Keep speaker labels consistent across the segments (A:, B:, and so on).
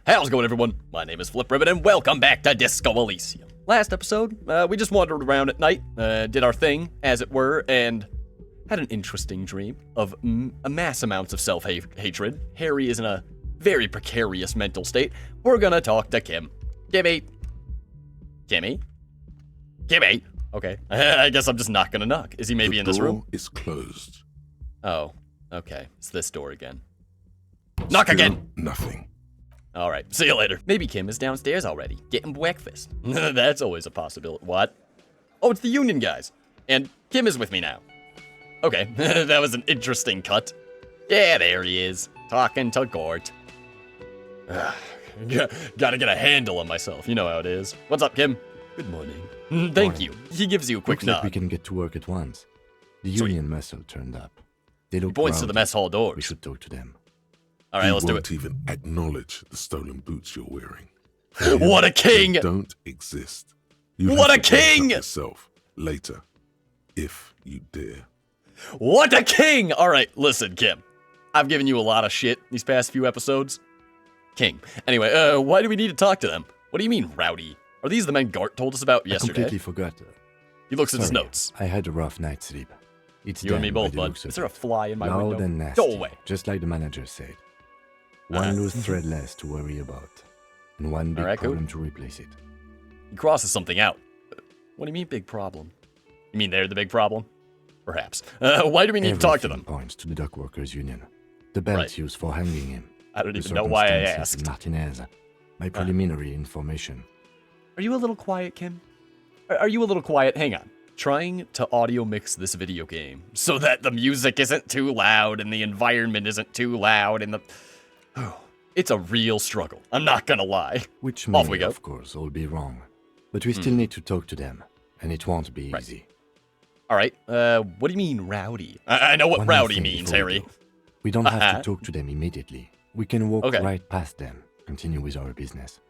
A: How's it going, everyone? My name is Flipribbon, and welcome back to Disco Elysium. Last episode, we just wandered around at night, did our thing, as it were, and had an interesting dream of mass amounts of self-hatred. Harry is in a very precarious mental state. We're gonna talk to Kim. Kimmy? Okay, I guess I'm just not gonna knock. Is he maybe in this room?
B: The door is closed.
A: Oh, okay. It's this door again. Knock again!
B: Nothing.
A: Alright, see you later. Maybe Kim is downstairs already, getting breakfast. That's always a possibility. What? Oh, it's the Union guys. And Kim is with me now. Okay, that was an interesting cut. Yeah, there he is, talking to Gort. Gotta get a handle on myself, you know how it is. What's up, Kim? Good morning. Thank you. He gives you a quick
C: Looks
A: nod.
C: like we can get to work at once. The
A: Sweet.
C: Union mess hall turned up. They look
A: He points to the
C: rowdy.
A: mess hall
C: We
A: doors.
C: should talk to them.
A: Alright, let's do
B: won't
A: it.
B: even acknowledge the stolen boots you're wearing.
A: What a king!
B: They don't exist. You
A: What
B: have
A: a
B: to wake up
A: king!
B: yourself later, if you dare.
A: What a king! Alright, listen, Kim. I've given you a lot of shit these past few episodes. King. Anyway, why do we need to talk to them? What do you mean, rowdy? Are these the men Gart told us about
C: I
A: yesterday?
C: completely forgot.
A: He looks at his
C: Sorry,
A: notes.
C: I had a rough night's sleep. It's
A: You and me
C: them by
A: both,
C: the
A: bud.
C: looks of
A: Is there a
C: it.
A: fly in my
C: Loud
A: window?
C: and nasty,
A: Go away.
C: just like the manager said. One loose thread less to worry about, and one big
A: Alright, cool.
C: problem to replace it.
A: He crosses something out. What do you mean, big problem? You mean they're the big problem? Perhaps. Why do we need to talk to
C: Everything
A: them?
C: points to the dock workers union. The belt
A: Right.
C: used for hanging him.
A: I don't
C: The
A: even know why I
C: circumstances of
A: asked.
C: Martinez. My preliminary information.
A: Are you a little quiet, Kim? Are you a little quiet? Hang on. Trying to audio mix this video game so that the music isn't too loud and the environment isn't too loud and the... It's a real struggle. I'm not gonna lie.
C: Which
A: Off
C: may,
A: we go.
C: of course, all be wrong. But we still need to talk to them, and it won't be
A: Right.
C: easy.
A: All right. What do you mean, rowdy? I know what
C: One more
A: rowdy
C: thing
A: means,
C: before we
A: Harry.
C: go. We don't have
A: Uh-huh.
C: to talk to them immediately. We can walk
A: Okay.
C: right past them, continue with our business.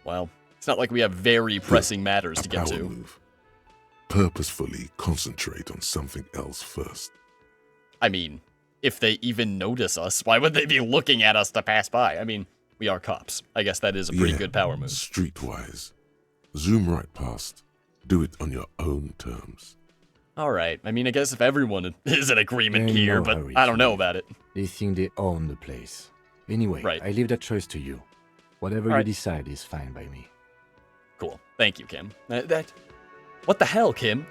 A: Well, it's not like we have very pressing matters
B: A
A: to get
B: power
A: to.
B: move. Purposefully concentrate on something else first.
A: I mean, if they even notice us, why would they be looking at us to pass by? I mean, we are cops. I guess that is a pretty
B: Yeah,
A: good power move.
B: Streetwise. Zoom right past. Do it on your own terms.
A: All right. I mean, I guess if everyone is in agreement
C: Ain't
A: here,
C: no
A: but
C: hurry
A: I
C: to
A: don't know
C: leave.
A: about it.
C: They think they own the place. Anyway,
A: Right.
C: I leave that choice to you. Whatever you
A: Alright.
C: decide is fine by me.
A: Cool. Thank you, Kim. What the hell, Kim?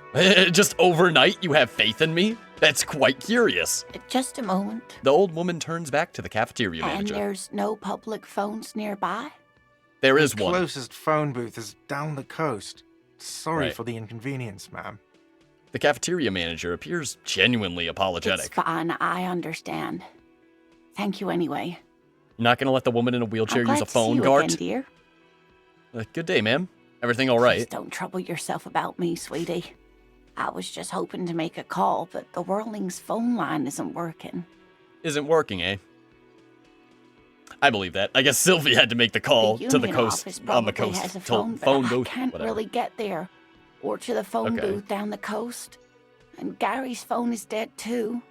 A: Just overnight you have faith in me? That's quite curious.
D: Just a moment.
A: The old woman turns back to the cafeteria
D: And
A: manager.
D: there's no public phones nearby?
A: There is
E: The
A: one.
E: closest phone booth is down the coast. Sorry
A: Right.
E: for the inconvenience, ma'am.
A: The cafeteria manager appears genuinely
D: It's
A: apologetic.
D: fine, I understand. Thank you anyway.
A: You're not gonna let the woman in a wheelchair
D: I'm
A: use
D: glad
A: a
D: to
A: phone,
D: see you
A: Gart?
D: again, dear.
A: Good day, ma'am. Everything all
D: Please
A: right?
D: don't trouble yourself about me, sweetie. I was just hoping to make a call, but the Whirling's phone line isn't working.
A: Isn't working, eh? I believe that. I guess Sylvie had to make the call
D: the
A: to the
D: union
A: coast
D: office
A: on the
D: probably
A: coast
D: has a
A: to
D: phone,
A: phone
D: but
A: booth.
D: I can't
A: whatever.
D: really get there. Or to the phone
A: Okay.
D: booth down the coast. And Gary's phone is dead too.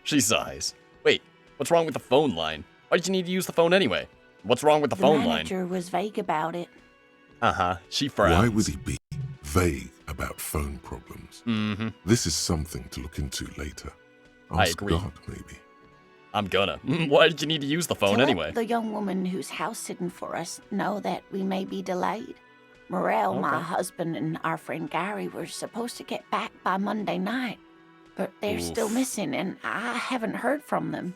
A: She sighs. Wait, what's wrong with the phone line? Why did you need to use the phone anyway? What's wrong with the phone line?
D: manager was vague about it.
A: Uh-huh. She frowns.
B: Why would he be vague about phone problems?
A: Mm-hmm.
B: This is something to look into later.
A: I
B: Ask
A: agree.
B: God, maybe.
A: I'm gonna. Why did you need to use the phone
D: to
A: anyway?
D: let the young woman who's house sitting for us know that we may be delayed. Morel, my
A: Okay.
D: husband, and our friend Gary were supposed to get back by Monday night, but they're still
A: Oof.
D: missing, and I haven't heard from them.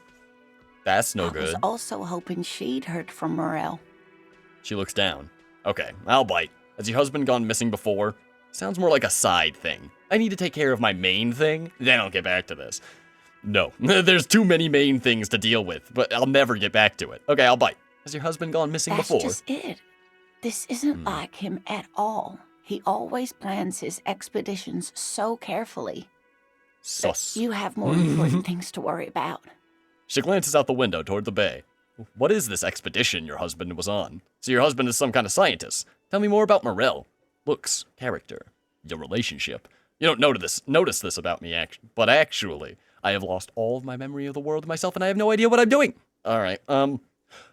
A: That's no
D: I was
A: good.
D: also hoping she'd heard from Morel.
A: She looks down. Okay, I'll bite. Has your husband gone missing before? Sounds more like a side thing. I need to take care of my main thing, then I'll get back to this. No, there's too many main things to deal with, but I'll never get back to it. Okay, I'll bite. Has your husband gone missing
D: That's
A: before?
D: just it. This isn't like him at all. He always plans his expeditions so carefully. But
A: Sus.
D: you have more important things to worry about.
A: She glances out the window toward the bay. What is this expedition your husband was on? So your husband is some kind of scientist. Tell me more about Morel. Looks, character, your relationship. You don't notice this about me, but actually, I have lost all of my memory of the world myself, and I have no idea what I'm doing. All right,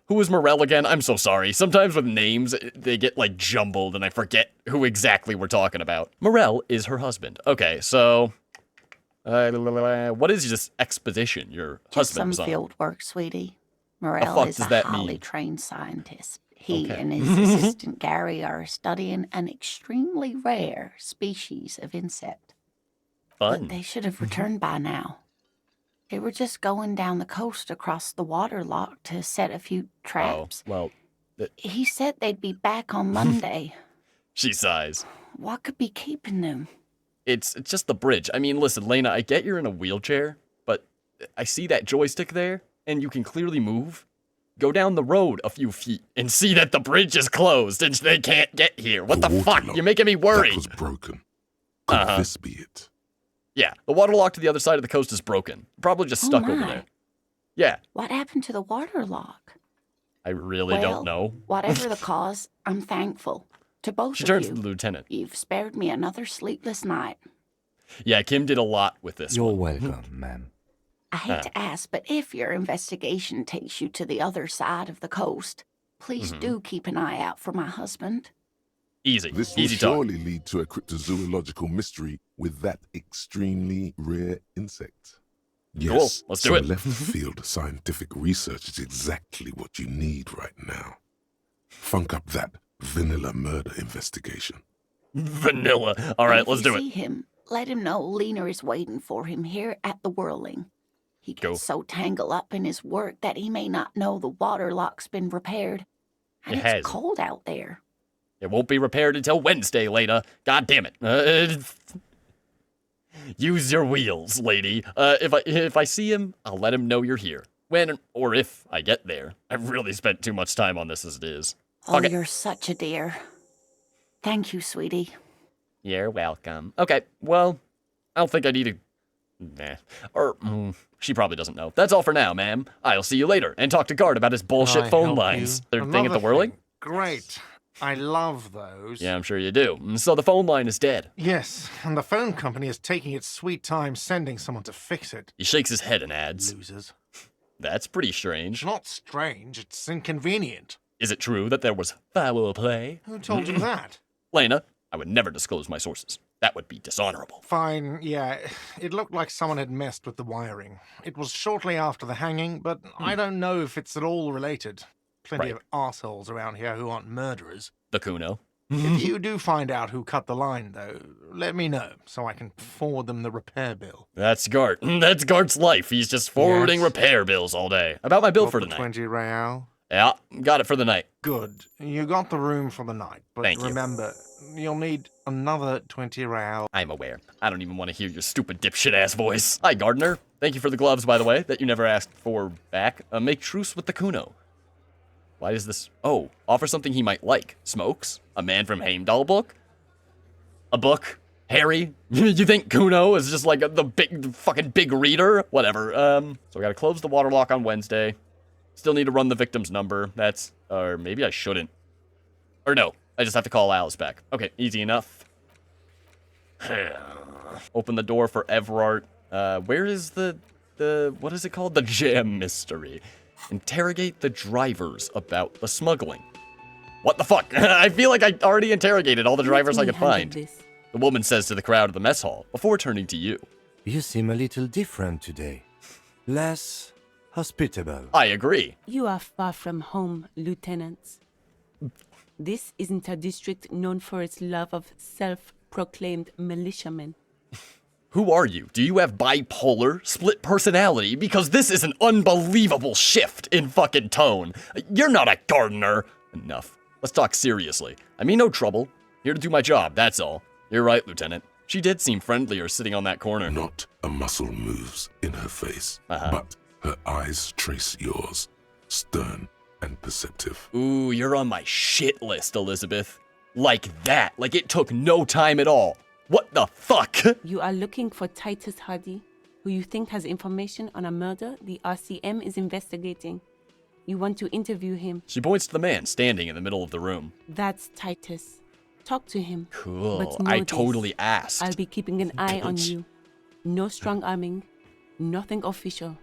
A: Who is Morel again? I'm so sorry. Sometimes with names, they get like jumbled and I forget who exactly we're talking about. Morel is her husband. Okay, so what is this expedition your
D: Just some
A: husband's on?
D: field work, sweetie. Morel
A: fuck
D: is
A: does
D: a
A: that
D: highly
A: mean?
D: trained scientist. He
A: Okay.
D: and his assistant Gary are studying an extremely rare species of insect. But
A: Fun.
D: they should have returned by now. They were just going down the coast across the water lock to set a few traps.
A: Oh, well,
D: He said they'd be back on Monday.
A: she sighs.
D: What could be keeping them?
A: It's just the bridge. I mean, listen, Lena, I get you're in a wheelchair, but I see that joystick there, and you can clearly move. Go down the road a few feet and see that the bridge is closed and they can't get here. What the fuck?
B: waterlock,
A: You're making me worry.
B: That was broken. Could this be it?
A: Yeah, the water lock to the other side of the coast is broken. Probably just stuck over
D: my.
A: there. Yeah,
D: What happened to the water lock?
A: I really
D: Well,
A: don't know.
D: Whatever the cause, I'm thankful. To both
A: She
D: of
A: turns
D: you,
A: to the lieutenant.
D: you've spared me another sleepless night.
A: Yeah, Kim did a lot with this
C: You're
A: one.
C: welcome, ma'am.
D: I hate to ask, but if your investigation takes you to the other side of the coast, please do keep an eye out for my husband.
A: Easy.
B: This will
A: Easy talk.
B: surely lead to a cryptozoological mystery with that extremely rare insect. Yes,
A: let's do
B: some
A: it.
B: left-field scientific research is exactly what you need right now. Funk up that vanilla murder investigation.
A: Vanilla. All right,
D: If
A: let's
D: you
A: do
D: see
A: it.
D: him, let him know Lena is waiting for him here at the Whirling. He gets
A: Go.
D: so tangled up in his work that he may not know the water lock's been repaired. And
A: It
D: it's
A: hasn't.
D: cold out there.
A: It won't be repaired until Wednesday, Lena. God damn it. Use your wheels, lady. If I see him, I'll let him know you're here. When or if I get there. I've really spent too much time on this as it is.
D: Oh,
A: Okay.
D: you're such a dear. Thank you, sweetie.
A: You're welcome. Okay, well, I don't think I need to... Nah. Or, she probably doesn't know. That's all for now, ma'am. I'll see you later and talk to Guard about his bullshit
E: I
A: phone
E: help
A: lines.
E: you?
A: Their thing at the
E: Another
A: Whirling?
E: thing. Great. I love those.
A: Yeah, I'm sure you do. So the phone line is dead.
E: Yes, and the phone company is taking its sweet time sending someone to fix it.
A: He shakes his head and adds,
E: Losers.
A: that's pretty
E: It's
A: strange.
E: not strange, it's inconvenient.
A: Is it true that there was foul play?
E: Who told you that?
A: Lena, I would never disclose my sources. That would be dishonorable.
E: Fine, yeah. It looked like someone had messed with the wiring. It was shortly after the hanging, but I don't know if it's at all related. Plenty
A: Right.
E: of assholes around here who aren't murderers.
A: The Kuno.
E: If you do find out who cut the line, though, let me know so I can forward them the repair bill.
A: That's Gart. That's Gart's life. He's just forwarding
E: Yes.
A: repair bills all day. About my bill
E: Got
A: for
E: the
A: tonight.
E: 20 real.
A: Yeah, got it for the night.
E: Good. You got the room for the night, but
A: Thank you.
E: remember, you'll need another 20 real.
A: I'm aware. I don't even want to hear your stupid dipshit ass voice. Hi, Gardener. Thank you for the gloves, by the way, that you never asked for back. Make truce with the Kuno. Why does this... Oh, offer something he might like. Smokes? A Man from Heimdall book? A book? Harry? You think Kuno is just like the fucking big reader? Whatever. So we gotta close the water lock on Wednesday. Still need to run the victim's number. That's... Or maybe I shouldn't. Or no, I just have to call Alice back. Okay, easy enough. Open the door for Everard. Where is the... What is it called? The jam mystery. Interrogate the drivers about the smuggling. What the fuck? I feel like I already interrogated all the drivers I could find. The woman says to the crowd at the mess hall, before turning to you.
C: You seem a little different today. Less hospitable.
A: I agree.
F: You are far from home, lieutenants. This isn't a district known for its love of self-proclaimed militiamen.
A: Who are you? Do you have bipolar, split personality? Because this is an unbelievable shift in fucking tone. You're not a gardener. Enough. Let's talk seriously. I mean no trouble. Here to do my job, that's all. You're right, Lieutenant. She did seem friendlier sitting on that corner.
B: Not a muscle moves in her face, but her eyes trace yours, stern and perceptive.
A: Ooh, you're on my shit list, Elizabeth. Like that. Like it took no time at all. What the fuck?
F: You are looking for Titus Hardie, who you think has information on a murder the RCM is investigating. You want to interview him.
A: She points to the man standing in the middle of the room.
F: That's Titus. Talk to him.
A: Cool.
F: But know
A: I
F: this.
A: totally asked.
F: I'll be keeping an eye on you. No strong arming, nothing official.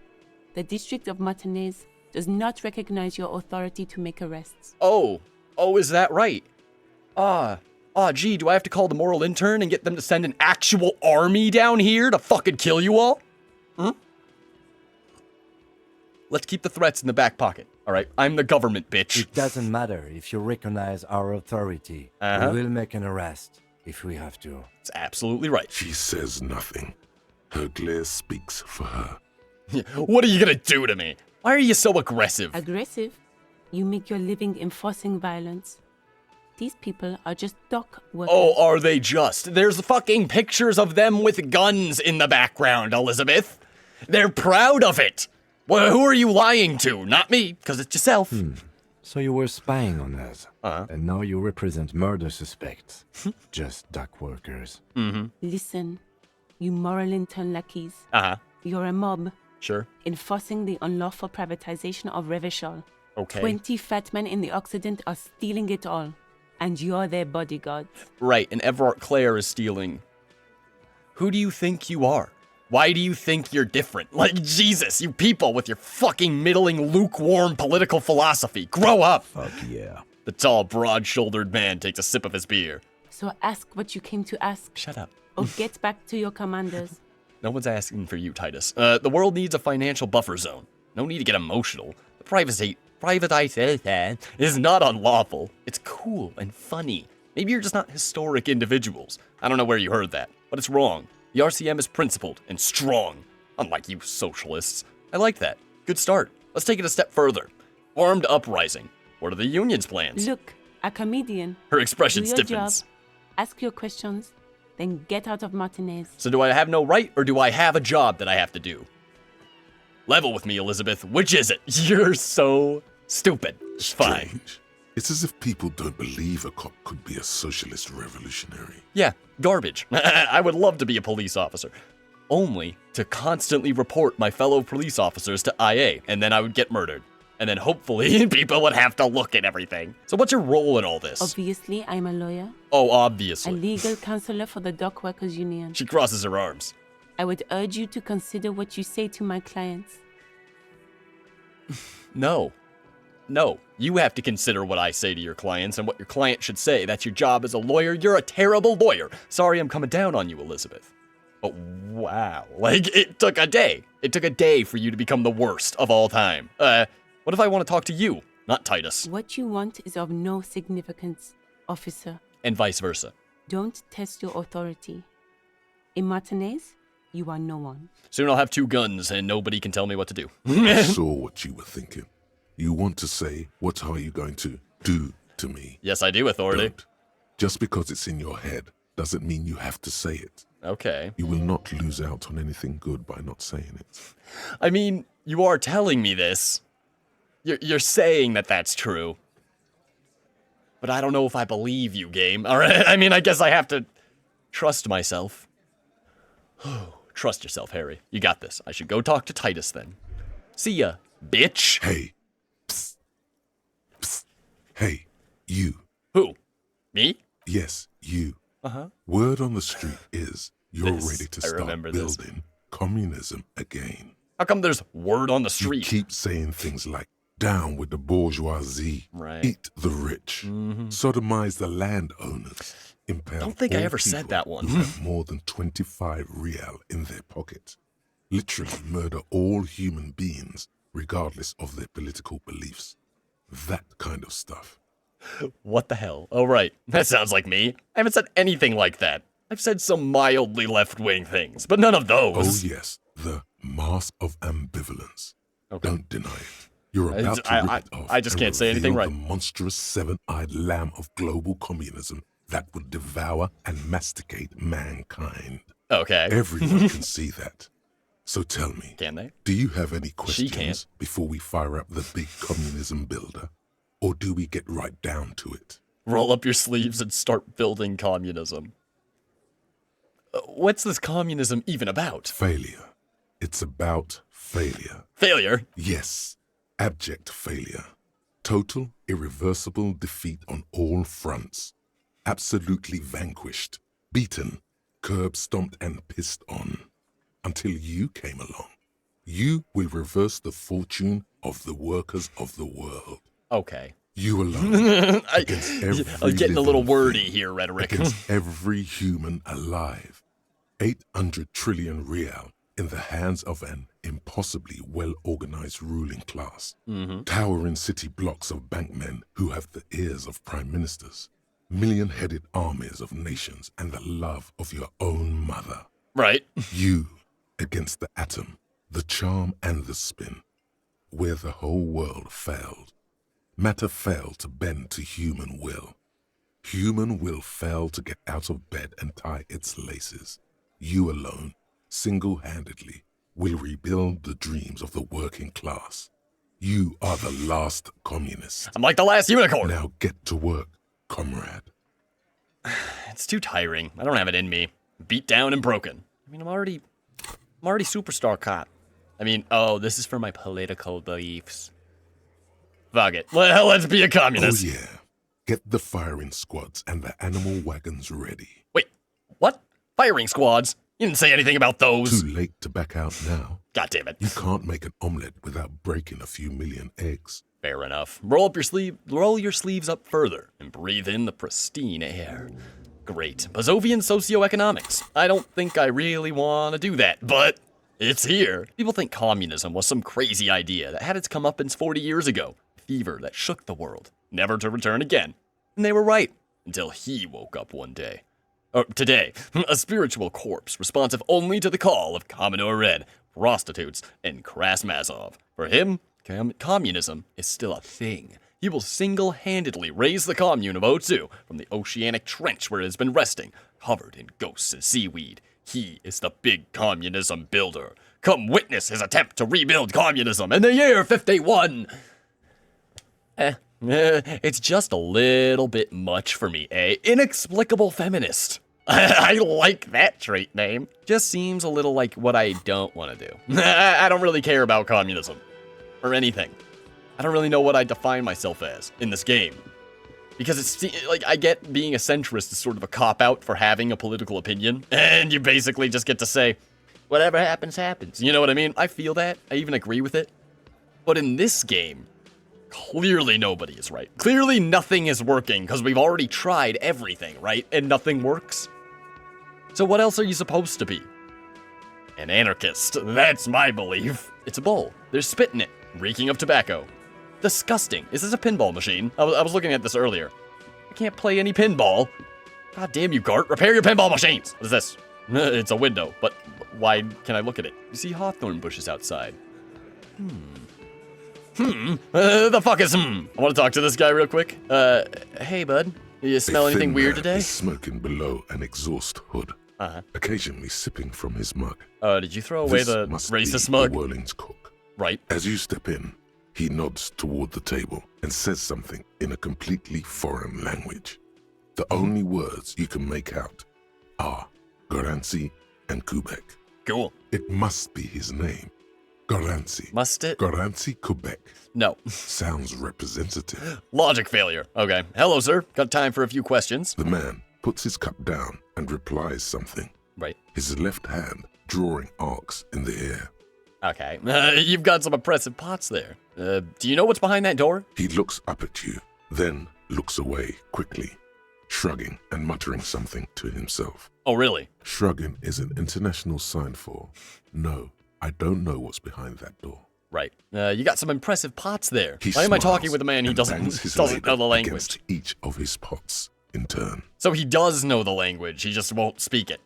F: The District of Martinez does not recognize your authority to make arrests.
A: Oh, is that right? Gee, do I have to call the moral intern and get them to send an actual army down here to fucking kill you all? Let's keep the threats in the back pocket, all right? I'm the government, bitch.
C: It doesn't matter if you recognize our authority.
A: Uh-huh.
C: We will make an arrest if we have to.
A: It's absolutely right.
B: She says nothing. Her glare speaks for her.
A: What are you gonna do to me? Why are you so aggressive?
F: Aggressive? You make your living enforcing violence. These people are just dock workers.
A: Oh, are they just? There's fucking pictures of them with guns in the background, Elizabeth. They're proud of it. Well, who are you lying to? Not me, because it's yourself.
C: So you were spying on us.
A: Uh-huh.
C: And now you represent murder suspects. Just dock workers.
F: Listen, you moral intern lackeys.
A: Uh-huh.
F: You're a mob,
A: Sure.
F: enforcing the unlawful privatization of Revachol.
A: Okay.
F: 20 fat men in the Occident are stealing it all. And you're their bodyguards.
A: Right, and Everard Clare is stealing. Who do you think you are? Why do you think you're different? Like, Jesus, you people with your fucking middling, lukewarm political philosophy. Grow up!
C: Fuck yeah.
A: The tall, broad-shouldered man takes a sip of his beer.
F: So ask what you came to ask,
A: Shut up.
F: or get back to your commanders.
A: No one's asking for you, Titus. The world needs a financial buffer zone. No need to get emotional. The privatization is not unlawful. It's cool and funny. Maybe you're just not historic individuals. I don't know where you heard that, but it's wrong. The RCM is principled and strong, unlike you socialists. I like that. Good start. Let's take it a step further. Armed uprising. What are the union's plans?
F: Look, a comedian.
A: Her expression
F: Do your
A: stiffens.
F: job, ask your questions, then get out of Martinez.
A: So do I have no right, or do I have a job that I have to do? Level with me, Elizabeth. Which is it? You're so stupid. Fine.
B: Strange. It's as if people don't believe a cop could be a socialist revolutionary.
A: Yeah, garbage. I would love to be a police officer. Only to constantly report my fellow police officers to IA, and then I would get murdered. And then hopefully people would have to look at everything. So what's your role in all this?
F: Obviously, I'm a lawyer,
A: Oh,
F: a
A: obviously.
F: legal counselor for the Dock Workers Union.
A: She crosses her arms.
F: I would urge you to consider what you say to my clients.
A: No. No. You have to consider what I say to your clients and what your client should say. That's your job as a lawyer. You're a terrible lawyer. Sorry I'm coming down on you, Elizabeth. But wow. Like, it took a day. It took a day for you to become the worst of all time. What if I want to talk to you, not Titus?
F: What you want is of no significance, officer.
A: And vice versa.
F: Don't test your authority. In Martinez, you are no one.
A: Soon I'll have 2 guns and nobody can tell me what to do.
B: I saw what you were thinking. You want to say, what are you going to do to me?
A: Yes, I do, authority.
B: Don't. Just because it's in your head doesn't mean you have to say it.
A: Okay.
B: You will not lose out on anything good by not saying it.
A: I mean, you are telling me this. You're saying that that's true. But I don't know if I believe you, game. All right? I mean, I guess I have to trust myself. Trust yourself, Harry. You got this. I should go talk to Titus then. See ya, bitch.
B: Hey. Psst. Psst. Hey, you.
A: Who? Me?
B: Yes, you.
A: Uh-huh.
B: Word on the street is you're
A: This,
B: ready to
A: I
B: start
A: remember this.
B: building communism again.
A: How come there's word on the
B: You
A: street?
B: keep saying things like, down with the bourgeoisie,
A: Right.
B: eat the rich, sodomize the landowners, impale
A: Don't think I
B: all
A: ever said
B: people
A: that one.
B: who have more than 25 real in their pocket, literally murder all human beings regardless of their political beliefs. That kind of stuff.
A: What the hell? Oh, right. That sounds like me. I haven't said anything like that. I've said some mildly left-wing things, but none of
B: Oh
A: those.
B: yes, the mask of ambivalence.
A: Okay.
B: Don't deny it. You're
A: I-
B: about to
A: I-
B: rip
A: I-
B: it off.
A: I just
B: and
A: can't say anything
B: reveal
A: right.
B: The monstrous seven-eyed lamb of global communism that would devour and masticate mankind.
A: Okay.
B: Everyone can see that. So tell me,
A: Can they?
B: do you have any
A: She can't.
B: questions before we fire up the big communism builder? Or do we get right down to it?
A: Roll up your sleeves and start building communism. What's this communism even about?
B: Failure. It's about failure.
A: Failure?
B: Yes, abject failure. Total, irreversible defeat on all fronts. Absolutely vanquished, beaten, curb stomped and pissed on. Until you came along. You will reverse the fortune of the workers of the world.
A: Okay.
B: You alone. Against every
A: I'm getting a little
B: living
A: wordy
B: thing,
A: here, rhetoric.
B: Against every human alive. 800 trillion real in the hands of an impossibly well-organized ruling class. Towering city blocks of bankmen who have the ears of prime ministers. Million-headed armies of nations and the love of your own mother.
A: Right.
B: You against the atom, the charm and the spin. Where the whole world failed. Matter failed to bend to human will. Human will failed to get out of bed and tie its laces. You alone, single-handedly, will rebuild the dreams of the working class. You are the last communist.
A: I'm like the last unicorn.
B: Now get to work, comrade.
A: It's too tiring. I don't have it in me. Beat down and broken. I mean, I'm already superstar cop. I mean, oh, this is for my political beliefs. Fuck it. Well, let's be a communist.
B: Oh yeah. Get the firing squads and the animal wagons ready.
A: Wait, what? Firing squads? You didn't say anything about those.
B: Too late to back out now.
A: God damn it.
B: You can't make an omelet without breaking a few million eggs.
A: Fair enough. Roll your sleeves up further and breathe in the pristine air. Great. Bazovian socioeconomics. I don't think I really want to do that, but it's here. People think communism was some crazy idea that had its comeuppance 40 years ago. Fever that shook the world, never to return again. And they were right, until he woke up one day. Today, a spiritual corpse responsive only to the call of Commodore Red, prostitutes, and Krasmazov. For him, communism is still a thing. He will single-handedly raise the commune of O2 from the oceanic trench where it has been resting, covered in ghosts and seaweed. He is the big communism builder. Come witness his attempt to rebuild communism in the year 51. It's just a little bit much for me, eh? Inexplicable feminist. I like that trait name. Just seems a little like what I don't want to do. I don't really care about communism. Or anything. I don't really know what I define myself as in this game. Because it's like, I get being a centrist is sort of a cop-out for having a political opinion. And you basically just get to say, whatever happens, happens. You know what I mean? I feel that. I even agree with it. But in this game, clearly nobody is right. Clearly nothing is working because we've already tried everything, right? And nothing works. So what else are you supposed to be? An anarchist. That's my belief. It's a bowl. There's spit in it, reeking of tobacco. Disgusting. Is this a pinball machine? I was looking at this earlier. I can't play any pinball. God damn you, Gart. Repair your pinball machines. What is this? It's a window, but why can I look at it? You see hawthorn bushes outside. The fuck is I want to talk to this guy real quick. Hey, bud. You smell anything weird today?
B: Is smoking below an exhaust hood. Occasionally sipping from his mug.
A: Did you throw away the racist mug?
B: The Whirling's cook.
A: Right.
B: As you step in, he nods toward the table and says something in a completely foreign language. The only words you can make out are Garancy and Kubek.
A: Cool.
B: It must be his name. Garancy.
A: Must it?
B: Garancy Kubek.
A: No.
B: Sounds representative.
A: Logic failure. Okay. Hello, sir. Got time for a few questions?
B: The man puts his cup down and replies something.
A: Right.
B: His left hand drawing arcs in the air.
A: Okay. You've got some impressive pots there. Do you know what's behind that door?
B: He looks up at you, then looks away quickly, shrugging and muttering something to himself.
A: Oh, really?
B: Shrugging is an international sign for, no, I don't know what's behind that door.
A: Right. You got some impressive pots there.
B: He
A: Why am I talking
B: smiles
A: with a man who
B: and
A: doesn't
B: bangs his
A: know
B: ladle
A: the language?
B: against each of his pots in turn.
A: So he does know the language, he just won't speak it.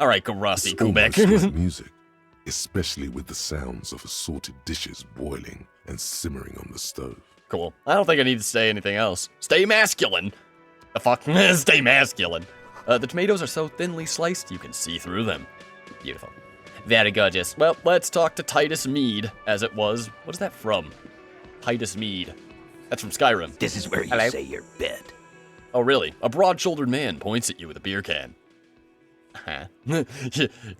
A: All right, Garasi,
B: It's
A: Kubek.
B: almost like music, especially with the sounds of assorted dishes boiling and simmering on the stove.
A: Cool. I don't think I need to say anything else. Stay masculine. The fuck? Stay masculine. The tomatoes are so thinly sliced you can see through them. Beautiful. Very gorgeous. Well, let's talk to Titus Mead, as it was. What is that from? Titus Mead. That's from Skyrim.
G: This is where you
A: Hello?
G: say your bed.
A: Oh, really? A broad-shouldered man points at you with a beer can. You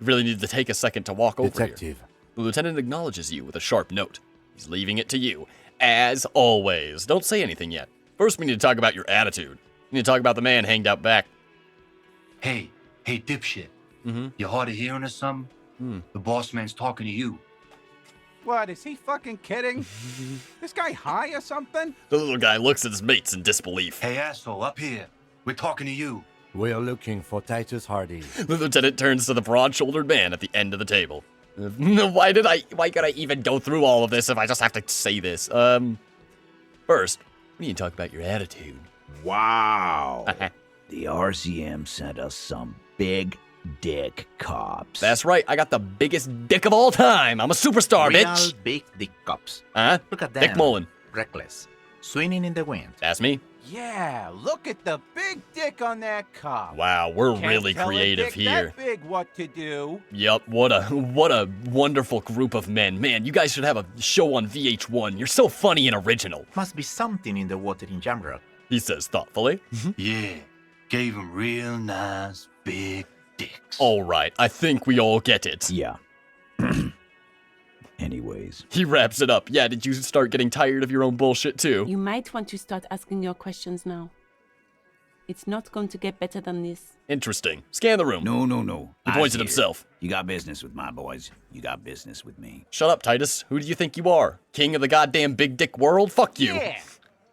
A: really need to take a second to walk over
C: Detective.
A: here. The lieutenant acknowledges you with a sharp note. He's leaving it to you, as always. Don't say anything yet. First, we need to talk about your attitude. We need to talk about the man hanged out back.
G: Hey, dipshit. You hard of hearing or something? The boss man's talking to you. What, is he fucking kidding? This guy high or something?
A: The little guy looks at his mates in disbelief.
H: Hey, asshole, up here. We're talking to you.
C: We are looking for Titus Hardie.
A: The lieutenant turns to the broad-shouldered man at the end of the table. Why could I even go through all of this if I just have to say this? First, we need to talk about your attitude.
I: Wow. The RCM sent us some big dick cops.
A: That's right, I got the biggest dick of all time. I'm a superstar,
J: Real
A: bitch.
J: big dick cops.
A: Huh?
J: Look at them.
A: Dick Mullen.
J: Reckless. Swinging in the wind.
A: That's me.
G: Yeah, look at the big dick on that cop.
A: Wow, we're
G: Can't
A: really
G: tell a
A: creative
G: dick
A: here.
G: That big what to do.
A: Yup, what a wonderful group of men. Man, you guys should have a show on VH1. You're so funny and original,
J: Must be something in the water in Jamrock.
A: he says thoughtfully.
H: Yeah, gave him real nice big dicks.
A: All right, I think we all get it.
I: Yeah. Anyways.
A: He wraps it up. Yeah, did you start getting tired of your own bullshit too?
F: You might want to start asking your questions now. It's not going to get better than this.
A: Interesting. Scan the room.
I: No.
A: He points at himself.
I: You got business with my boys. You got business with me.
A: Shut up, Titus. Who do you think you are? King of the goddamn big dick world? Fuck you.
G: Yeah.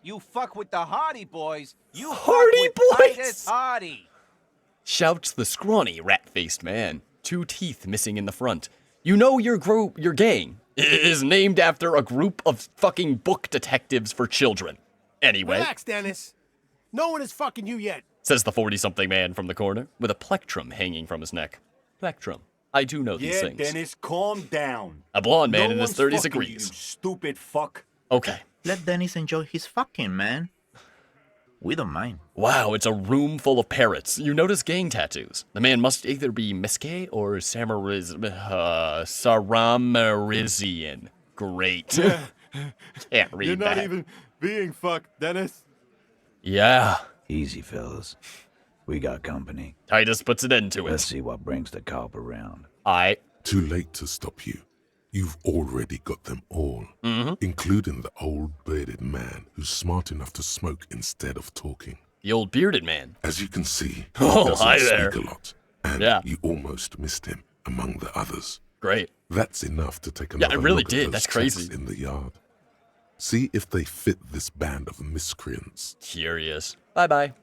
G: You fuck with the Hardie Boys. You
A: Hardie
G: fuck with
A: Boys?
G: Titus Hardie.
A: Shouts the scrawny, rat-faced man. 2 teeth missing in the front. You know your gang is named after a group of fucking book detectives for children. Anyway,
K: Relax, Dennis. No one is fucking you yet.
A: says the 40-something man from the corner, with a plectrum hanging from his neck. Plectrum. I do know these things.
K: Dennis, calm down.
A: A blonde man in his 30s
K: one's fucking
A: agrees.
K: You stupid fuck.
A: Okay.
J: Let Dennis enjoy his fucking, man. We don't mind.
A: Wow, it's a room full of parrots. You notice gang tattoos. The man must either be Miske or Saramarizian. Great. Can't read
K: You're not
A: that.
K: even being fucked, Dennis.
A: Yeah.
I: Easy, fellas. We got company.
A: Titus puts an end to
I: Let's
A: it.
I: see what brings the cop around.
B: Too late to stop you. You've already got them all, including the old bearded man who's smart enough to smoke instead of talking.
A: The old bearded man.
B: As you can see, he
A: Oh,
B: doesn't
A: hi
B: speak
A: there.
B: a lot, and
A: Yeah.
B: you almost missed him among the others.
A: Great.
B: That's enough to take
A: Yeah,
B: another
A: I really
B: look
A: did.
B: at those
A: That's
B: tracks
A: crazy.
B: in the yard. See if they fit this band of miscreants.
A: Curious. Bye-bye.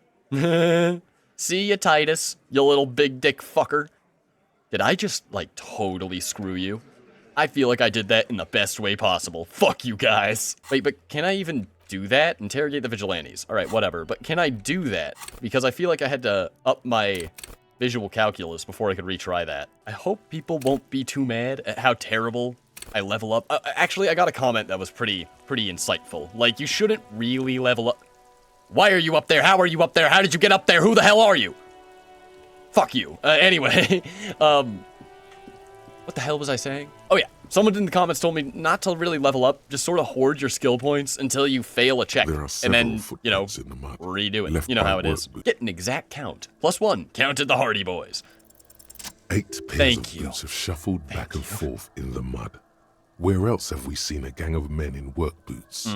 A: See ya, Titus, you little big dick fucker. Did I just, totally screw you? I feel like I did that in the best way possible. Fuck you guys. Wait, but can I even do that? Interrogate the vigilantes. All right, whatever. But can I do that? Because I feel like I had to up my visual calculus before I could retry that. I hope people won't be too mad at how terrible I level up. Actually, I got a comment that was pretty insightful. Like, you shouldn't really level up. Why are you up there? How are you up there? How did you get up there? Who the hell are you? Fuck you. Anyway, what the hell was I saying? Oh yeah, someone in the comments told me not to really level up, just sort of hoard your skill points until you fail a check,
B: There are
A: and
B: several
A: then,
B: footprints in the mud,
A: redo it.
B: left
A: You know
B: by
A: how it is.
B: work boots.
A: Get an exact count. +1, counted the Hardie Boys.
B: 8 pairs
A: Thank
B: of
A: you.
B: boots have shuffled back and forth in the mud. Where else have we seen a gang of men in work boots?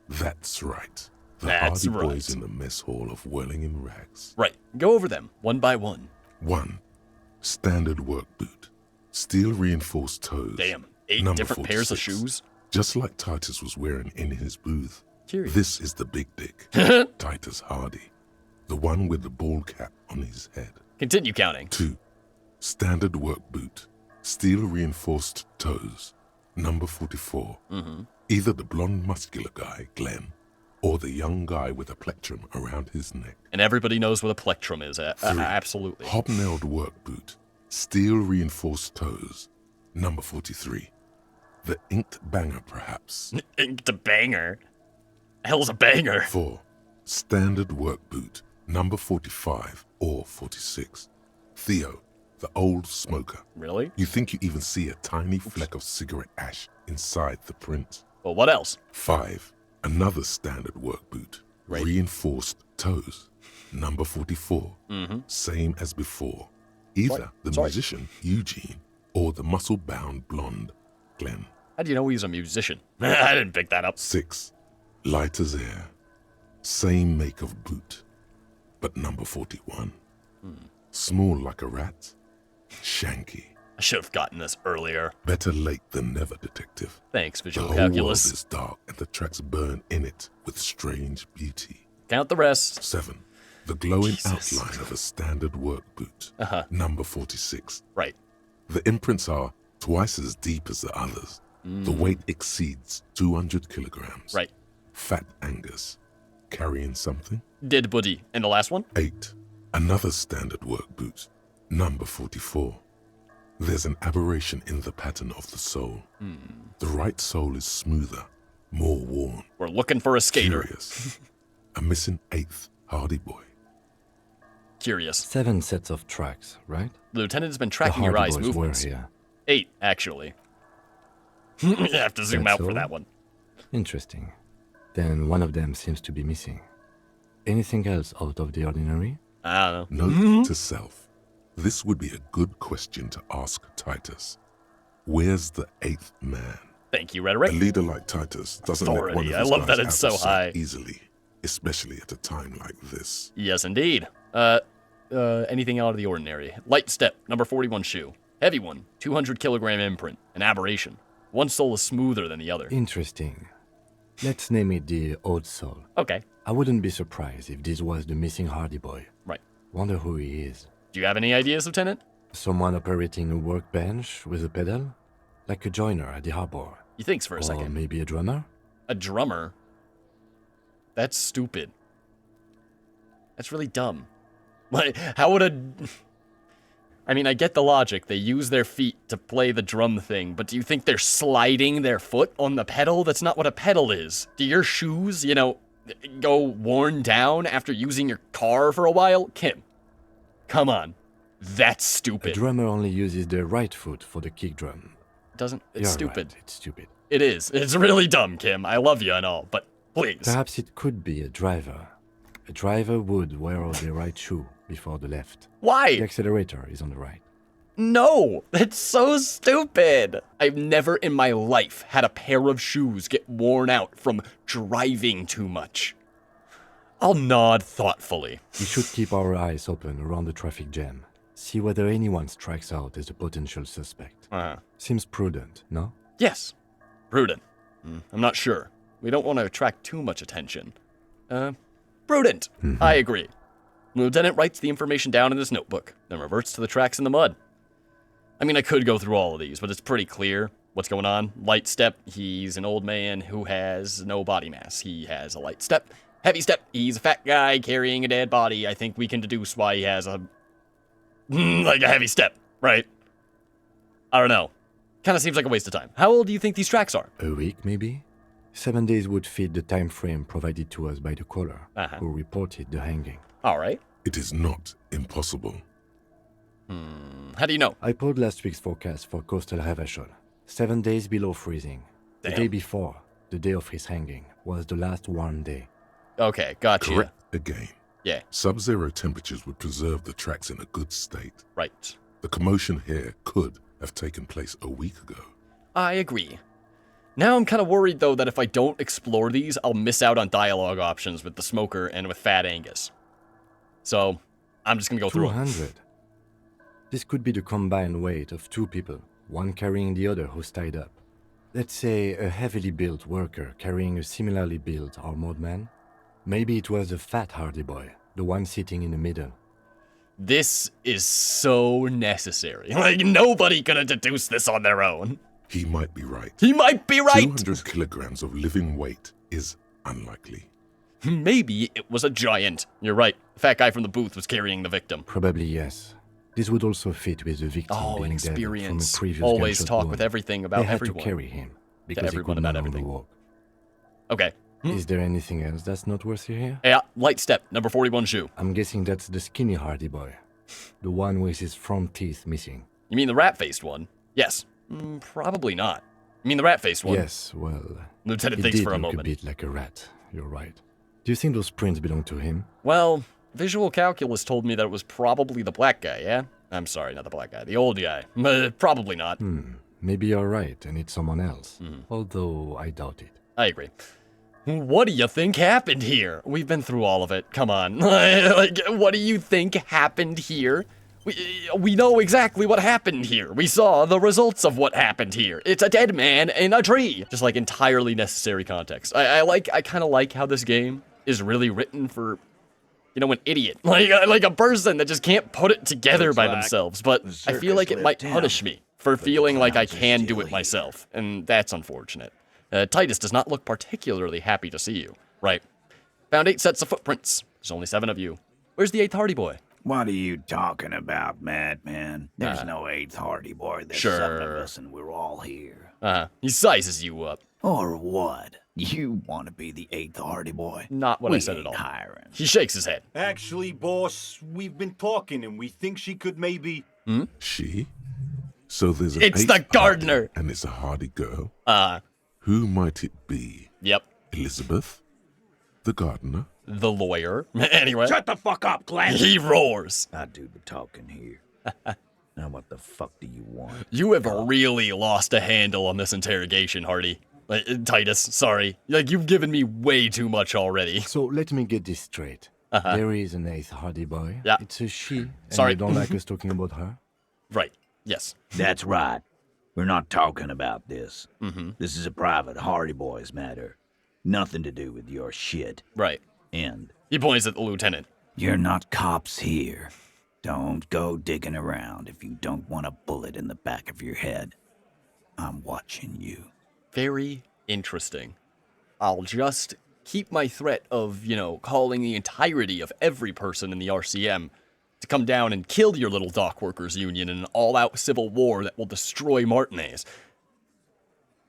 B: That's right. The
A: That's
B: Hardie
A: right.
B: Boys in the mess hall of whirling in rags.
A: Right, go over them, one by one.
B: 1. Standard work boot. Steel reinforced toes.
A: Damn, 8
B: Number
A: different pairs of
B: 46.
A: shoes?
B: Just like Titus was wearing in his booth.
A: Curious.
B: This is the big dick. Titus Hardie. The one with the ball cap on his head.
A: Continue counting.
B: 2. Standard work boot. Steel reinforced toes. Number 44. Either the blonde muscular guy, Glenn, or the young guy with a plectrum around his neck.
A: And everybody knows what a plectrum is.
B: 3.
A: Absolutely.
B: Hobnailed work boot. Steel reinforced toes. Number 43. The inked banger, perhaps.
A: Inked a banger. Hell's a banger.
B: 4. Standard work boot. Number 45 or 46. Theo, the old smoker.
A: Really?
B: You think you even see a tiny fleck of cigarette ash inside the print.
A: Well, what else?
B: 5. Another standard work boot.
A: Right.
B: Reinforced toes. Number 44. Same as before. Either the
A: Sorry.
B: musician, Eugene, or the muscle-bound blonde, Glenn.
A: How do you know he's a musician? I didn't pick that up.
B: 6. Light as air. Same make of boot, but number 41. Small like a rat. Shanky.
A: I should have gotten this earlier.
B: Better late than never, detective.
A: Thanks,
B: The
A: visual
B: whole
A: calculus.
B: world is dark and the tracks burn in it with strange beauty.
A: Count the rest.
B: 7. The glowing
A: Jesus.
B: outline of a standard work boot.
A: Uh-huh.
B: Number 46.
A: Right.
B: The imprints are twice as deep as the others. The weight exceeds 200 kilograms.
A: Right.
B: Fat Angus. Carrying something?
A: Dead body. And the last one?
B: 8. Another standard work boot. Number 44. There's an aberration in the pattern of the sole. The right sole is smoother, more worn.
A: We're looking for a skater.
B: Curious. A missing 8th Hardie Boy.
A: Curious.
C: 7 sets of tracks, right?
A: The lieutenant has been
C: The
A: tracking your
C: Hardie
A: eyes'
C: Boys
A: movements.
C: were here.
A: 8, actually. You have to zoom
C: That's
A: out for
C: all?
A: that one.
C: Interesting. Then one of them seems to be missing. Anything else out of the ordinary?
A: I don't know.
B: Note to self. This would be a good question to ask Titus. Where's the 8th man?
A: Thank you,
B: A
A: Rhetoric.
B: leader like Titus doesn't let one
A: Authority.
B: of
A: I
B: his
A: love
B: guys
A: that it's
B: out
A: so
B: of sight
A: high.
B: easily, especially at a time like this.
A: Yes, indeed. Anything out of the ordinary. Light step, number 41 shoe. Heavy one, 200 kilogram imprint. An aberration. One sole is smoother than the other.
C: Interesting. Let's name it the Old Soul.
A: Okay,
C: I wouldn't be surprised if this was the missing Hardie Boy.
A: right.
C: Wonder who he is.
A: Do you have any ideas, Lieutenant?
C: Someone operating a workbench with a pedal? Like a joiner at the harbor.
A: He thinks for a
C: Or
A: second.
C: maybe a drummer?
A: A drummer? That's stupid. That's really dumb. Like, how would a... I mean, I get the logic. They use their feet to play the drum thing, but do you think they're sliding their foot on the pedal? That's not what a pedal is. Do your shoes, go worn down after using your car for a while? Kim, come on. That's
C: A
A: stupid.
C: drummer only uses their right foot for the kick drum.
A: Doesn't... It's
C: You're
A: stupid.
C: right, it's stupid.
A: It is. It's really dumb, Kim. I love you and all, but please.
C: Perhaps it could be a driver. A driver would wear the right shoe before the left. The
A: Why?
C: accelerator is on the right.
A: No, that's so stupid. I've never in my life had a pair of shoes get worn out from driving too much. I'll nod thoughtfully.
C: We should keep our eyes open around the traffic jam. See whether anyone strikes out as a potential suspect. Seems prudent, no?
A: Yes, prudent. I'm not sure. We don't want to attract too much attention. Prudent. I agree. The lieutenant writes the information down in his notebook, then reverts to the tracks in the mud. I mean, I could go through all of these, but it's pretty clear what's going on. Light step, he's an old man who has no body mass. He has a light step. Heavy step, he's a fat guy carrying a dead body. I think we can deduce why he has a heavy step, right? I don't know. Kind of seems like a waste of time. How old do you think these tracks are?
C: A week, maybe? 7 days would fit the time frame provided to us by the caller, who reported the hanging.
A: All right.
B: It is not impossible.
A: How do you know?
C: I pulled last week's forecast for coastal Havashol. 7 days below freezing. The day before, the day of his hanging, was the last warm day.
A: Okay, gotcha.
B: Correct again.
A: Yeah.
B: Sub-zero temperatures would preserve the tracks in a good state.
A: Right.
B: The commotion here could have taken place a week ago.
A: I agree. Now I'm kind of worried, though, that if I don't explore these, I'll miss out on dialogue options with the smoker and with Fat Angus. So, I'm just going to go through
C: 200. This could be the combined weight of 2 people, one carrying the other who's tied up. Let's say a heavily built worker carrying a similarly built armored man. Maybe it was a fat Hardie Boy, the one sitting in the middle.
A: This is so necessary. Like, nobody could have deduced this on their own.
B: He might be right.
A: He might be right!
B: 200 kilograms of living weight is unlikely.
A: Maybe it was a giant. You're right. The fat guy from the booth was carrying the victim.
C: Probably yes. This would also fit with the victim being dead from a
A: experience.
C: previous
A: Always
C: gunshot
A: talk
C: wound.
A: with everything about
C: They had
A: everyone.
C: to carry him because
A: everyone
C: he couldn't
A: about
C: no longer
A: everything.
C: walk.
A: Okay.
C: Is there anything else that's noteworthy here?
A: Yeah, light step, number 41 shoe.
C: I'm guessing that's the skinny Hardie Boy. The one with his front teeth missing.
A: You mean the rat-faced one? Yes. Probably not. You mean the rat-faced one?
C: Yes, well...
A: Lieutenant
C: he
A: thinks
C: did
A: for a
C: look
A: moment.
C: a bit like a rat. You're right. Do you think those prints belong to him?
A: Well, visual calculus told me that it was probably the black guy, yeah? I'm sorry, not the black guy. The old guy. Probably not.
C: Maybe you're right, and it's someone else. Although I doubt it.
A: I agree. What do you think happened here? We've been through all of it. Come on. Like, what do you think happened here? We know exactly what happened here. We saw the results of what happened here. It's a dead man in a tree. Just like entirely necessary context. I kind of like how this game is really written for, you know, an idiot. Like a person that just can't put it together by themselves. But I feel like it might punish me for feeling like I can do it myself. And that's unfortunate. Titus does not look particularly happy to see you. Right. Found 8 sets of footprints. There's only 7 of you. Where's the 8th Hardie Boy?
I: What are you talking about, madman? There's no 8th Hardie Boy. There's 7 of us, and we're all here.
A: He sizes you up.
I: Or what? You want to be the 8th Hardie Boy?
A: Not what I said at all.
I: Hiring.
A: He shakes his head.
K: Actually, boss, we've been talking and we think she could maybe...
B: She? So there's an
A: It's the
B: eighth
A: gardener.
B: Hardie, and it's a Hardie girl?
A: Who
B: might it be?
A: Yep.
B: Elizabeth? The gardener?
A: The lawyer. Anyway.
I: Shut the fuck up, Glenn!
A: He roars.
I: I do the talking here. Now what the fuck do you want?
A: You have really lost a handle on this interrogation, Hardie. Titus, sorry. Like, you've given me way too much already.
C: So let me get this straight. There is an 8th Hardie Boy.
A: Yeah.
C: It's a she. And
A: Sorry.
C: you don't like us talking about her?
A: Right. Yes.
I: That's right. We're not talking about this. This is a private Hardie Boys matter. Nothing to do with your shit.
A: Right.
I: And
A: He points at the lieutenant.
I: you're not cops here. Don't go digging around if you don't want a bullet in the back of your head. I'm watching you.
A: Very interesting. I'll just keep my threat of, you know, calling the entirety of every person in the RCM to come down and kill your little dock workers union in an all-out civil war that will destroy Martinez.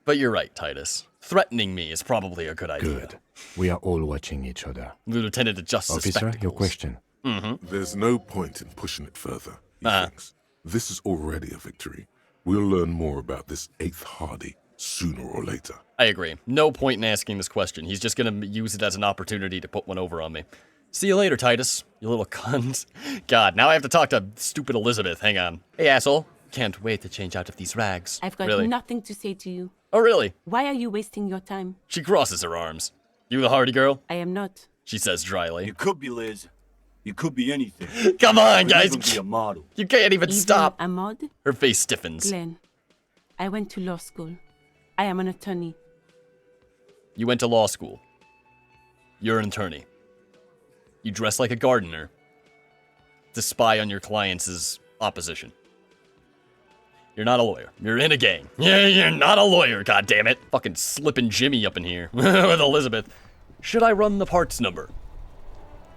A: But you're right, Titus. Threatening me is probably a good idea.
C: Good. We are all watching each other.
A: The lieutenant adjusts his
C: Officer,
A: spectacles.
C: your question.
B: There's no point in pushing it further, he thinks. This is already a victory. We'll learn more about this 8th Hardie sooner or later.
A: I agree. No point in asking this question. He's just gonna use it as an opportunity to put one over on me. See you later, Titus, you little cunt. God, now I have to talk to stupid Elizabeth. Hang on. Hey, asshole. Can't wait to change out of these rags.
F: I've got
A: Really?
F: nothing to say to you.
A: Oh, really?
F: Why are you wasting your time?
A: She crosses her arms. You the Hardie girl?
F: I am not.
A: She says dryly.
K: You could be Liz. You could be anything.
A: Come on,
K: You could
A: guys.
K: even be a model.
A: You can't even stop.
F: a mod?
A: Her face stiffens.
F: Glenn, I went to law school. I am an attorney.
A: You went to law school. You're an attorney. You dress like a gardener to spy on your clients' opposition. You're not a lawyer. You're in a gang. Yeah, you're not a lawyer, goddammit. Fucking slipping Jimmy up in here with Elizabeth. Should I run the parts number?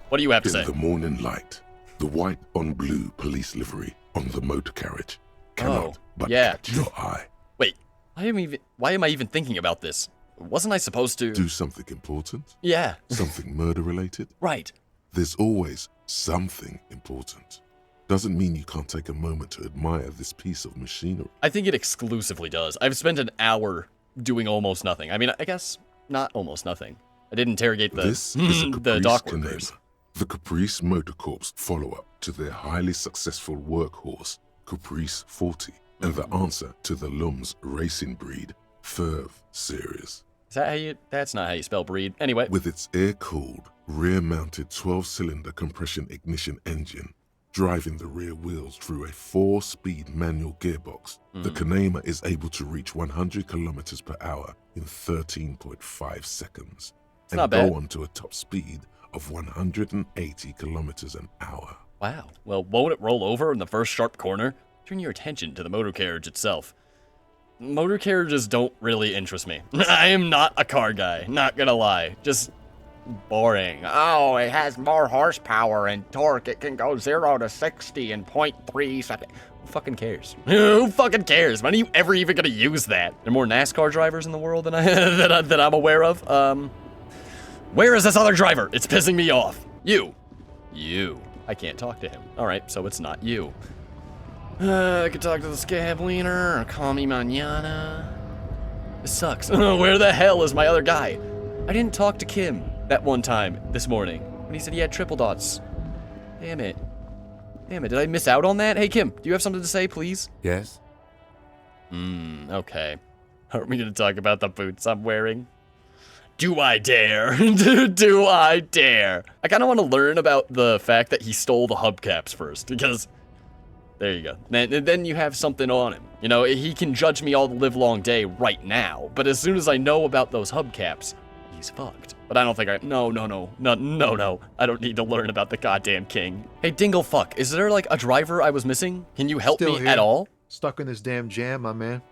A: What do you have to
B: In
A: say?
B: the morning light, the white on blue police livery on the motor carriage cannot but catch your eye.
A: Wait, why am I even thinking about this? Wasn't I supposed to...
B: Do something important?
A: Yeah.
B: Something murder-related?
A: Right.
B: There's always something important. Doesn't mean you can't take a moment to admire this piece of machinery.
A: I think it exclusively does. I've spent an hour doing almost nothing. I mean, I guess not almost nothing. I did interrogate the,
B: This is a
A: the
B: Caprice
A: dock
B: Canema,
A: workers.
B: the Caprice Motor Corps follow-up to their highly successful workhorse, Caprice 40, and the answer to the Lum's racing breed, Ferv series.
A: Is that how you... That's not how you spell breed. Anyway.
B: With its air-cooled, rear-mounted 12-cylinder compression ignition engine, driving the rear wheels through a 4-speed manual gearbox, the Canema is able to reach 100 kilometers per hour in 13.5 seconds and
A: not
B: go
A: bad.
B: on to a top speed of 180 kilometers an hour.
A: Wow. Well, won't it roll over in the first sharp corner? Turn your attention to the motor carriage itself. Motor carriages don't really interest me. I am not a car guy, not gonna lie. Just boring. Oh, it has more horsepower and torque. It can go 0 to 60 in 0.3 seconds. Who fucking cares? Who fucking cares? When are you ever even gonna use that? There are more NASCAR drivers in the world than that I'm aware of. Where is this other driver? It's pissing me off. You. I can't talk to him. All right, so it's not you. I could talk to the scab leaner or call me mañana. This sucks. Where the hell is my other guy? I didn't talk to Kim that one time this morning when he said he had triple dots. Damn it. Did I miss out on that? Hey, Kim, do you have something to say, please?
C: Yes?
A: Okay. Are we gonna talk about the boots I'm wearing? Do I dare? Do I dare? I kind of want to learn about the fact that he stole the hubcaps first, because There you go. Then you have something on him. You know, he can judge me all the live long day right now, but as soon as I know about those hubcaps, he's fucked. But I don't think no. I don't need to learn about the goddamn king. Hey, Dinglefuck, is there like a driver I was missing? Can you help
L: Still
A: me
L: here.
A: at all?
L: Stuck in this damn jam, my man.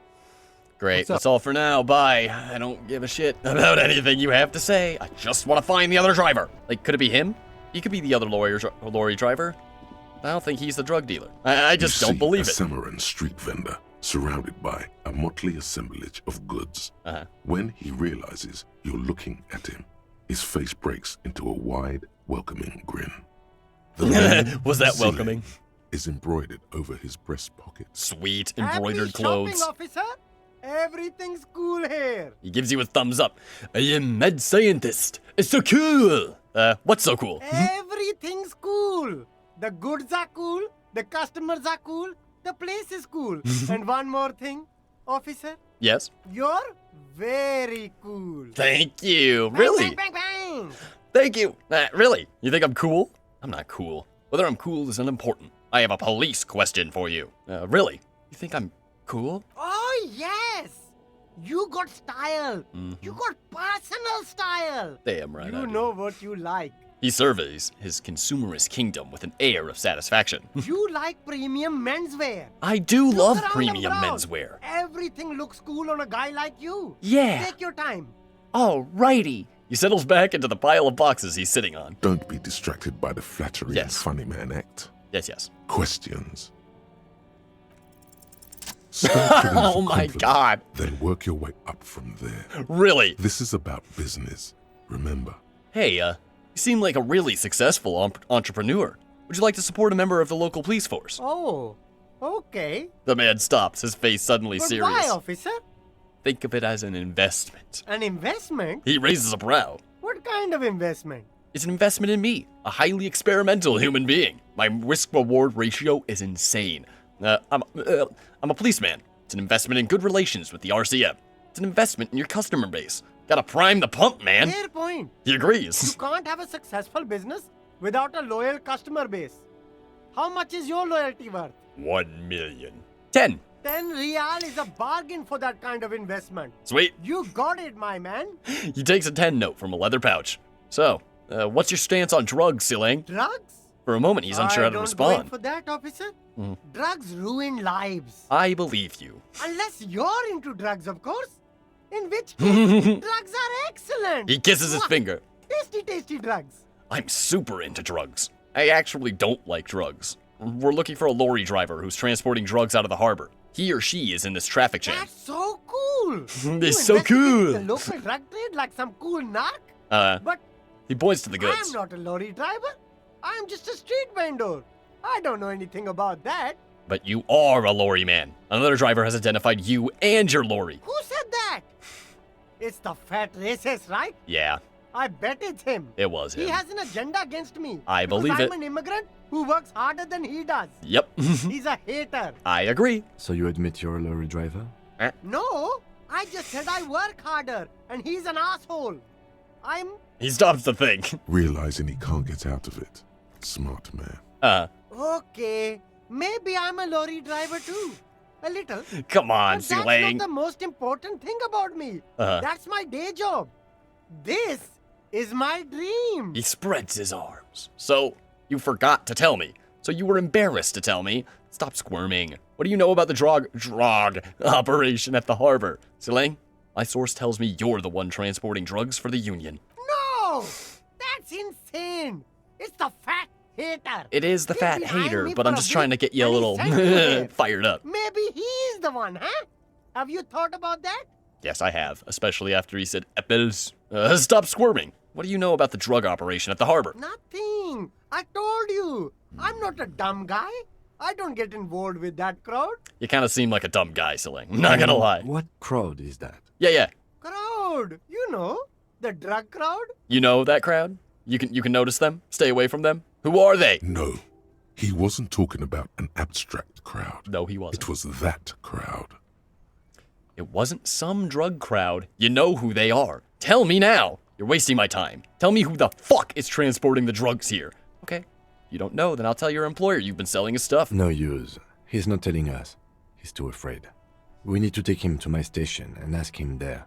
A: Great,
L: What's up?
A: that's all for now, bye. I don't give a shit about anything you have to say. I just want to find the other driver. Like, could it be him? He could be the other lorry driver. I don't think he's the drug dealer. I just don't believe
B: a
A: it.
B: Samaran street vendor surrounded by a motley assemblage of goods. When he realizes you're looking at him, his face breaks into a wide, welcoming grin. The name
A: Was that
B: Zile
A: welcoming?
B: is embroidered over his breast pocket.
A: Sweet embroidered clothes.
M: Officer. Everything's cool here.
A: He gives you a thumbs up. I am mad scientist. It's so cool. What's so cool?
M: Everything's cool. The goods are cool. The customers are cool. The place is cool. And one more thing, officer.
A: Yes?
M: You're very cool.
A: Thank you. Really?
M: Bang, bang, bang.
A: Thank you. Really? You think I'm cool? I'm not cool. Whether I'm cool is unimportant. I have a police question for you. Really? You think I'm cool?
M: Oh, yes. You got style. You got personal style.
A: Damn right I
M: You
A: do.
M: know what you like.
A: He surveys his consumerist kingdom with an air of satisfaction.
M: You like premium menswear.
A: I do love
M: Look around
A: premium
M: and around.
A: menswear.
M: Everything looks cool on a guy like you.
A: Yeah.
M: Take your time.
A: Alrighty. He settles back into the pile of boxes he's sitting on.
B: Don't be distracted by the flattery and funny man act.
A: Yes.
B: Questions. Start with
A: Oh my
B: confidence,
A: God.
B: Then work your way up from there.
A: Really?
B: This is about business. Remember.
A: Hey, you seem like a really successful entrepreneur. Would you like to support a member of the local police force?
M: Oh, okay.
A: The man stops, his face suddenly
M: But
A: serious.
M: why, officer?
A: Think of it as an investment.
M: An investment?
A: He raises a brow.
M: What kind of investment?
A: It's an investment in me, a highly experimental human being. My risk-reward ratio is insane. I'm a policeman. It's an investment in good relations with the RCM. It's an investment in your customer base. Gotta prime the pump, man.
M: Fair point.
A: He agrees.
M: You can't have a successful business without a loyal customer base. How much is your loyalty worth?
A: 1 million. 10.
M: 10 real is a bargain for that kind of investment.
A: Sweet.
M: You got it, my man.
A: He takes a 10 note from a leather pouch. So, what's your stance on drugs, Silang?
M: Drugs?
A: For a moment, he's unsure how to
M: I
A: respond.
M: don't go in for that, officer. Drugs ruin lives.
A: I believe you.
M: Unless you're into drugs, of course. In which case, drugs are excellent.
A: He kisses his finger.
M: Tasty, tasty drugs.
A: I'm super into drugs. I actually don't like drugs. We're looking for a lorry driver who's transporting drugs out of the harbor. He or she is in this traffic jam.
M: That's so cool.
A: It's
M: You
A: so
M: investigate
A: cool.
M: The local drug trade like some cool narc. But
A: he points to the goods.
M: I'm not a lorry driver. I'm just a street vendor. I don't know anything about that.
A: But you are a lorry man. Another driver has identified you and your lorry.
M: Who said that? It's the fat racist, right?
A: Yeah,
M: I bet it's him.
A: it was him.
M: He has an agenda against me.
A: I
M: because
A: believe it.
M: I'm an immigrant who works harder than he does.
A: Yep.
M: He's a hater.
A: I agree.
C: So you admit you're a lorry driver?
M: No, I just said I work harder, and he's an asshole.
A: He stops to think.
B: Realizing he can't get out of it. Smart man.
M: Okay, maybe I'm a lorry driver too. A little.
A: Come on,
M: But that's
A: Silang.
M: not the most important thing about me. That's my day job. This is my dream.
A: He spreads his arms. So, you forgot to tell me. So you were embarrassed to tell me. Stop squirming. What do you know about the drog operation at the harbor? Silang, my source tells me you're the one transporting drugs for the Union.
M: No! That's insane. It's the fat hater.
A: It is the
M: He's
A: fat
M: behind
A: hater,
M: me
A: but
M: for
A: I'm
M: a
A: just trying to
M: week,
A: get you a
M: and he
A: little
M: sent me here.
A: fired up.
M: Maybe he's the one, huh? Have you thought about that?
A: Yes, I have, especially after he said apples. Stop squirming. What do you know about the drug operation at the harbor?
M: Nothing. I told you. I'm not a dumb guy. I don't get involved with that crowd.
A: You kind of seem like a dumb guy, Silang. I'm not gonna lie.
C: What crowd is that?
A: Yeah.
M: Crowd. You know, the drug crowd.
A: You know that crowd? You can notice them? Stay away from them? Who are they?
B: No, he wasn't talking about an abstract crowd.
A: No, he wasn't.
B: It was that crowd.
A: It wasn't some drug crowd. You know who they are. Tell me now. You're wasting my time. Tell me who the fuck is transporting the drugs here. Okay. You don't know, then I'll tell your employer you've been selling his stuff.
C: No use. He's not telling us. He's too afraid. We need to take him to my station and ask him there,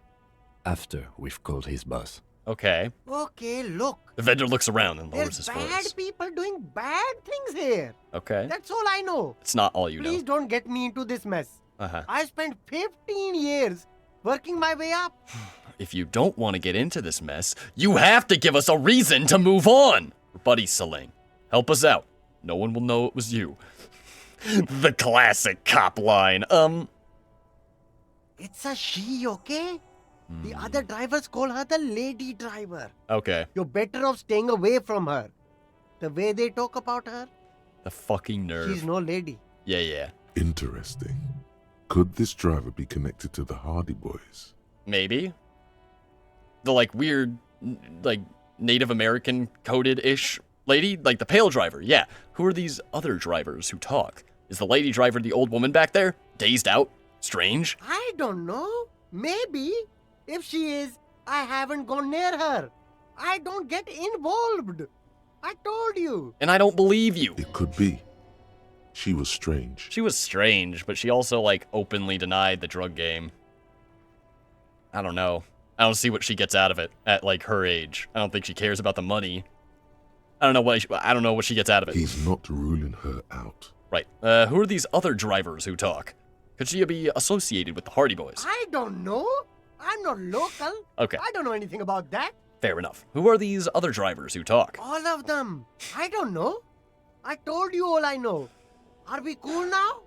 C: after we've called his boss.
A: Okay.
M: Okay, look.
A: The vendor looks around and lowers
M: There's
A: his
M: bad
A: voice.
M: people doing bad things here.
A: Okay.
M: That's all I know.
A: It's not all you
M: Please
A: know.
M: don't get me into this mess.
A: Uh-huh.
M: I spent 15 years working my way up.
A: If you don't want to get into this mess, you have to give us a reason to move on. Buddy Selene, help us out. No one will know it was you. The classic cop line.
M: It's a she, okay? The other drivers call her the lady driver.
A: Okay.
M: You're better off staying away from her. The way they talk about her,
A: The fucking nerve.
M: she's no lady.
A: Yeah.
B: Interesting. Could this driver be connected to the Hardie Boys?
A: Maybe. The, like, weird, like, Native American coded-ish lady? Like, the pale driver, yeah. Who are these other drivers who talk? Is the lady driver the old woman back there? Dazed out? Strange?
M: I don't know. Maybe. If she is, I haven't gone near her. I don't get involved. I told you.
A: And I don't believe you.
B: It could be. She was strange.
A: She was strange, but she also, like, openly denied the drug game. I don't know. I don't see what she gets out of it at, like, her age. I don't think she cares about the money. I don't know what she gets out of it.
B: He's not ruling her out.
A: Right. Who are these other drivers who talk? Could she be associated with the Hardie Boys?
M: I don't know. I'm not local.
A: Okay.
M: I don't know anything about that.
A: Fair enough. Who are these other drivers who talk?
M: All of them. I don't know. I told you all I know. Are we cool now?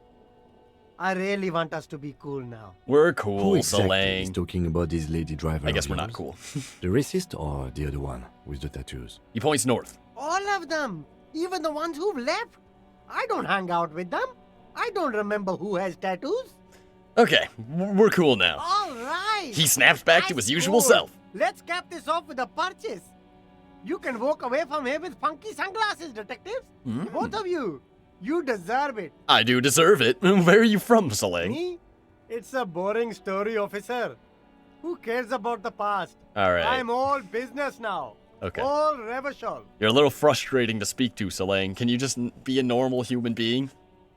M: I really want us to be cool now.
A: We're
C: Who
A: cool,
C: exactly is
A: Salang.
C: talking about this lady driver?
A: I guess
C: of
A: we're not
C: yours?
A: cool.
C: The racist or the other one with the tattoos?
A: He points north.
M: All of them. Even the ones who've left. I don't hang out with them. I don't remember who has tattoos.
A: Okay, we're cool now.
M: All right.
A: He snaps back to his usual
M: cool.
A: self.
M: Let's cap this off with a purchase. You can walk away from here with funky sunglasses, detectives. Both of you. You deserve it.
A: I do deserve it. Where are you from, Salang?
M: Me? It's a boring story, officer. Who cares about the past?
A: All right.
M: I'm all business now.
A: Okay.
M: All Revachol.
A: You're a little frustrating to speak to, Salang. Can you just be a normal human being?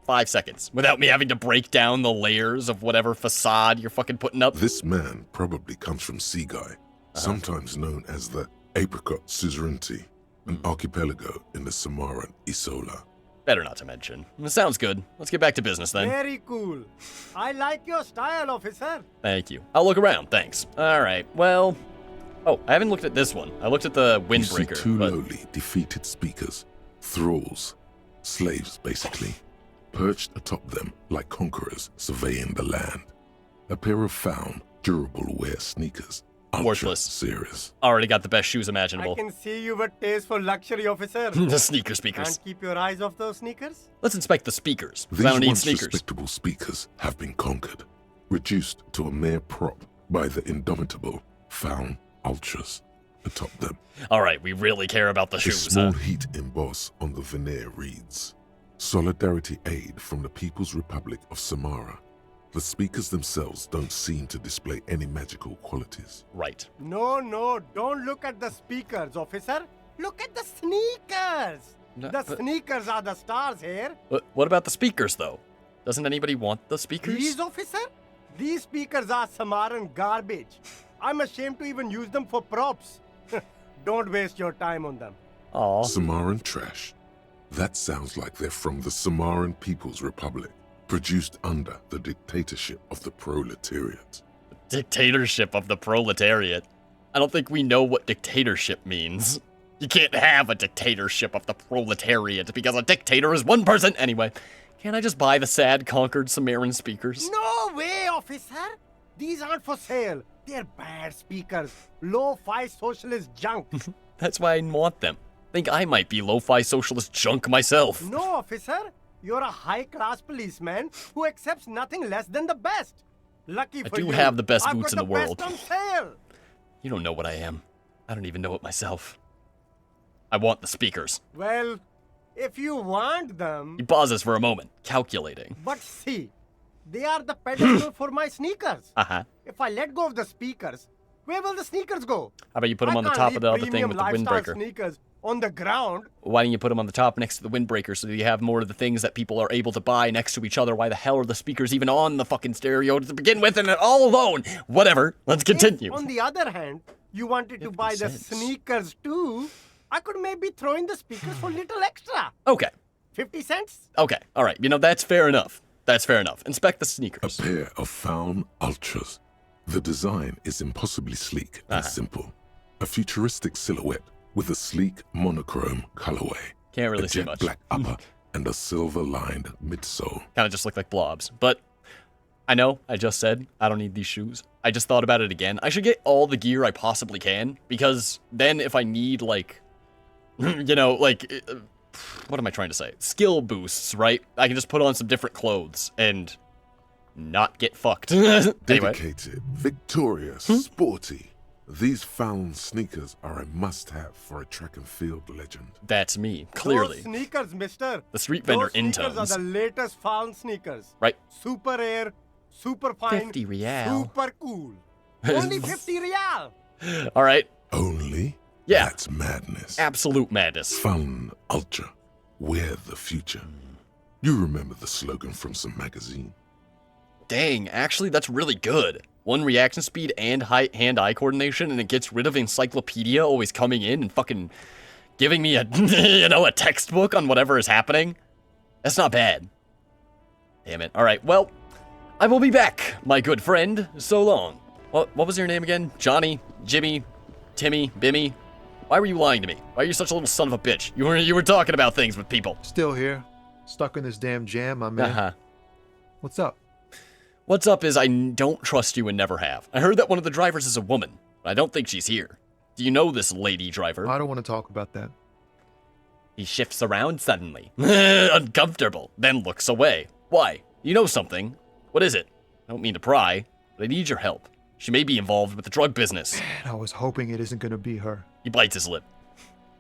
A: 5 seconds. Without me having to break down the layers of whatever facade you're fucking putting up?
B: This man probably comes from Seaguy, sometimes known as the Apricot Suzerainty, an archipelago in the Samaran Isola.
A: Better not to mention. Sounds good. Let's get back to business then.
M: Very cool. I like your style, officer.
A: Thank you. I'll look around, thanks. Alright, well... Oh, I haven't looked at this one. I looked at the
B: You see
A: windbreaker,
B: two
A: but...
B: lowly, defeated speakers, thralls, slaves basically, perched atop them like conquerors surveying the land. A pair of found, durable wear sneakers. Ultra
A: Worthless.
B: Serious.
A: Already got the best shoes
M: I
A: imaginable.
M: can see you with taste for luxury, officer.
A: The sneaker speakers.
M: Can't keep your eyes off those sneakers?
A: Let's inspect the speakers. 'cause
B: These
A: I don't need
B: once
A: sneakers.
B: respectable speakers have been conquered, reduced to a mere prop by the indomitable found ultras atop them.
A: Alright, we really care about the
B: A
A: shoes,
B: small
A: huh?
B: heat emboss on the veneer reads, Solidarity Aid from the People's Republic of Samara. The speakers themselves don't seem to display any magical qualities.
A: Right.
M: No, don't look at the speakers, officer. Look at the sneakers.
A: No,
M: The
A: but-
M: sneakers are the stars here.
A: What about the speakers, though? Doesn't anybody want the speakers?
M: These, officer? These speakers are Samaran garbage. I'm ashamed to even use them for props. Don't waste your time on them.
A: Aw.
B: Samaran trash. That sounds like they're from the Samaran People's Republic, produced under the dictatorship of the proletariat.
A: Dictatorship of the proletariat. I don't think we know what dictatorship means. You can't have a dictatorship of the proletariat because a dictator is one person. Anyway, can't I just buy the sad conquered Samaran speakers?
M: No way, officer. These aren't for sale. They're bad speakers. Low-fi socialist junk.
A: That's why I want them. Think I might be lo-fi socialist junk myself.
M: No, officer. You're a high-class policeman who accepts nothing less than the best. Lucky
A: I
M: for
A: do
M: you,
A: have the best
M: I've
A: boots
M: got
A: in the world.
M: Best on sale.
A: You don't know what I am. I don't even know it myself. I want the speakers.
M: Well, if you want them,
A: He pauses for a moment, calculating.
M: but see, they are the pedestal for my sneakers.
A: Uh-huh.
M: If I let go of the speakers, where will the sneakers go?
A: How about you put them
M: I
A: on the
M: can't
A: top
M: leave
A: of the other thing
M: premium
A: with the
M: lifestyle
A: windbreaker?
M: sneakers on the ground.
A: Why don't you put them on the top next to the windbreaker so that you have more of the things that people are able to buy next to each other? Why the hell are the speakers even on the fucking stereo to begin with and all alone? Whatever. Let's continue.
M: If, on the other hand, you wanted to buy the sneakers too, I could maybe throw in the speakers for a little extra.
A: Okay.
M: 50 cents?
A: Okay. All right. You know, that's fair enough. That's fair enough. Inspect the sneakers.
B: A pair of Faun Ultras. The design is impossibly sleek and simple. A futuristic silhouette with a sleek monochrome colorway.
A: Can't really
B: a
A: see
B: jet
A: much.
B: black upper and a silver-lined midsole.
A: Kind of just look like blobs. But I know, I just said I don't need these shoes. I just thought about it again. I should get all the gear I possibly can, because then if I need, like, you know, like, what am I trying to say? Skill boosts, right? I can just put on some different clothes and not get fucked. Anyway.
B: Dedicated, victorious, sporty. These Faun sneakers are a must-have for a track and field legend.
A: That's me, clearly.
M: Those sneakers, mister.
A: The street vendor
M: Those sneakers
A: intones.
M: are the latest found sneakers.
A: Right.
M: Super air, super fine,
A: 50 real.
M: super cool. Only 50 real.
A: All right.
B: Only?
A: Yeah.
B: That's madness.
A: Absolute madness.
B: Faun Ultra. We're the future. You remember the slogan from some magazine?
A: Dang, actually, that's really good. One reaction speed and hand-eye coordination, and it gets rid of encyclopedia always coming in and fucking giving me a, you know, a textbook on whatever is happening. That's not bad. Damn it. All right, well, I will be back, my good friend. So long. What was your name again? Johnny? Jimmy? Timmy? Bimmy? Why were you lying to me? Why are you such a little son of a bitch? You were talking about things with people.
L: Still here. Stuck in this damn jam, my man.
A: Uh-huh.
L: What's up?
A: What's up is I don't trust you and never have. I heard that one of the drivers is a woman, but I don't think she's here. Do you know this lady driver?
L: I don't want to talk about that.
A: He shifts around suddenly. Uncomfortable. Then looks away. Why? You know something. What is it? I don't mean to pry, but I need your help. She may be involved with the drug business.
L: Man, I was hoping it isn't going to be her.
A: He bites his lip.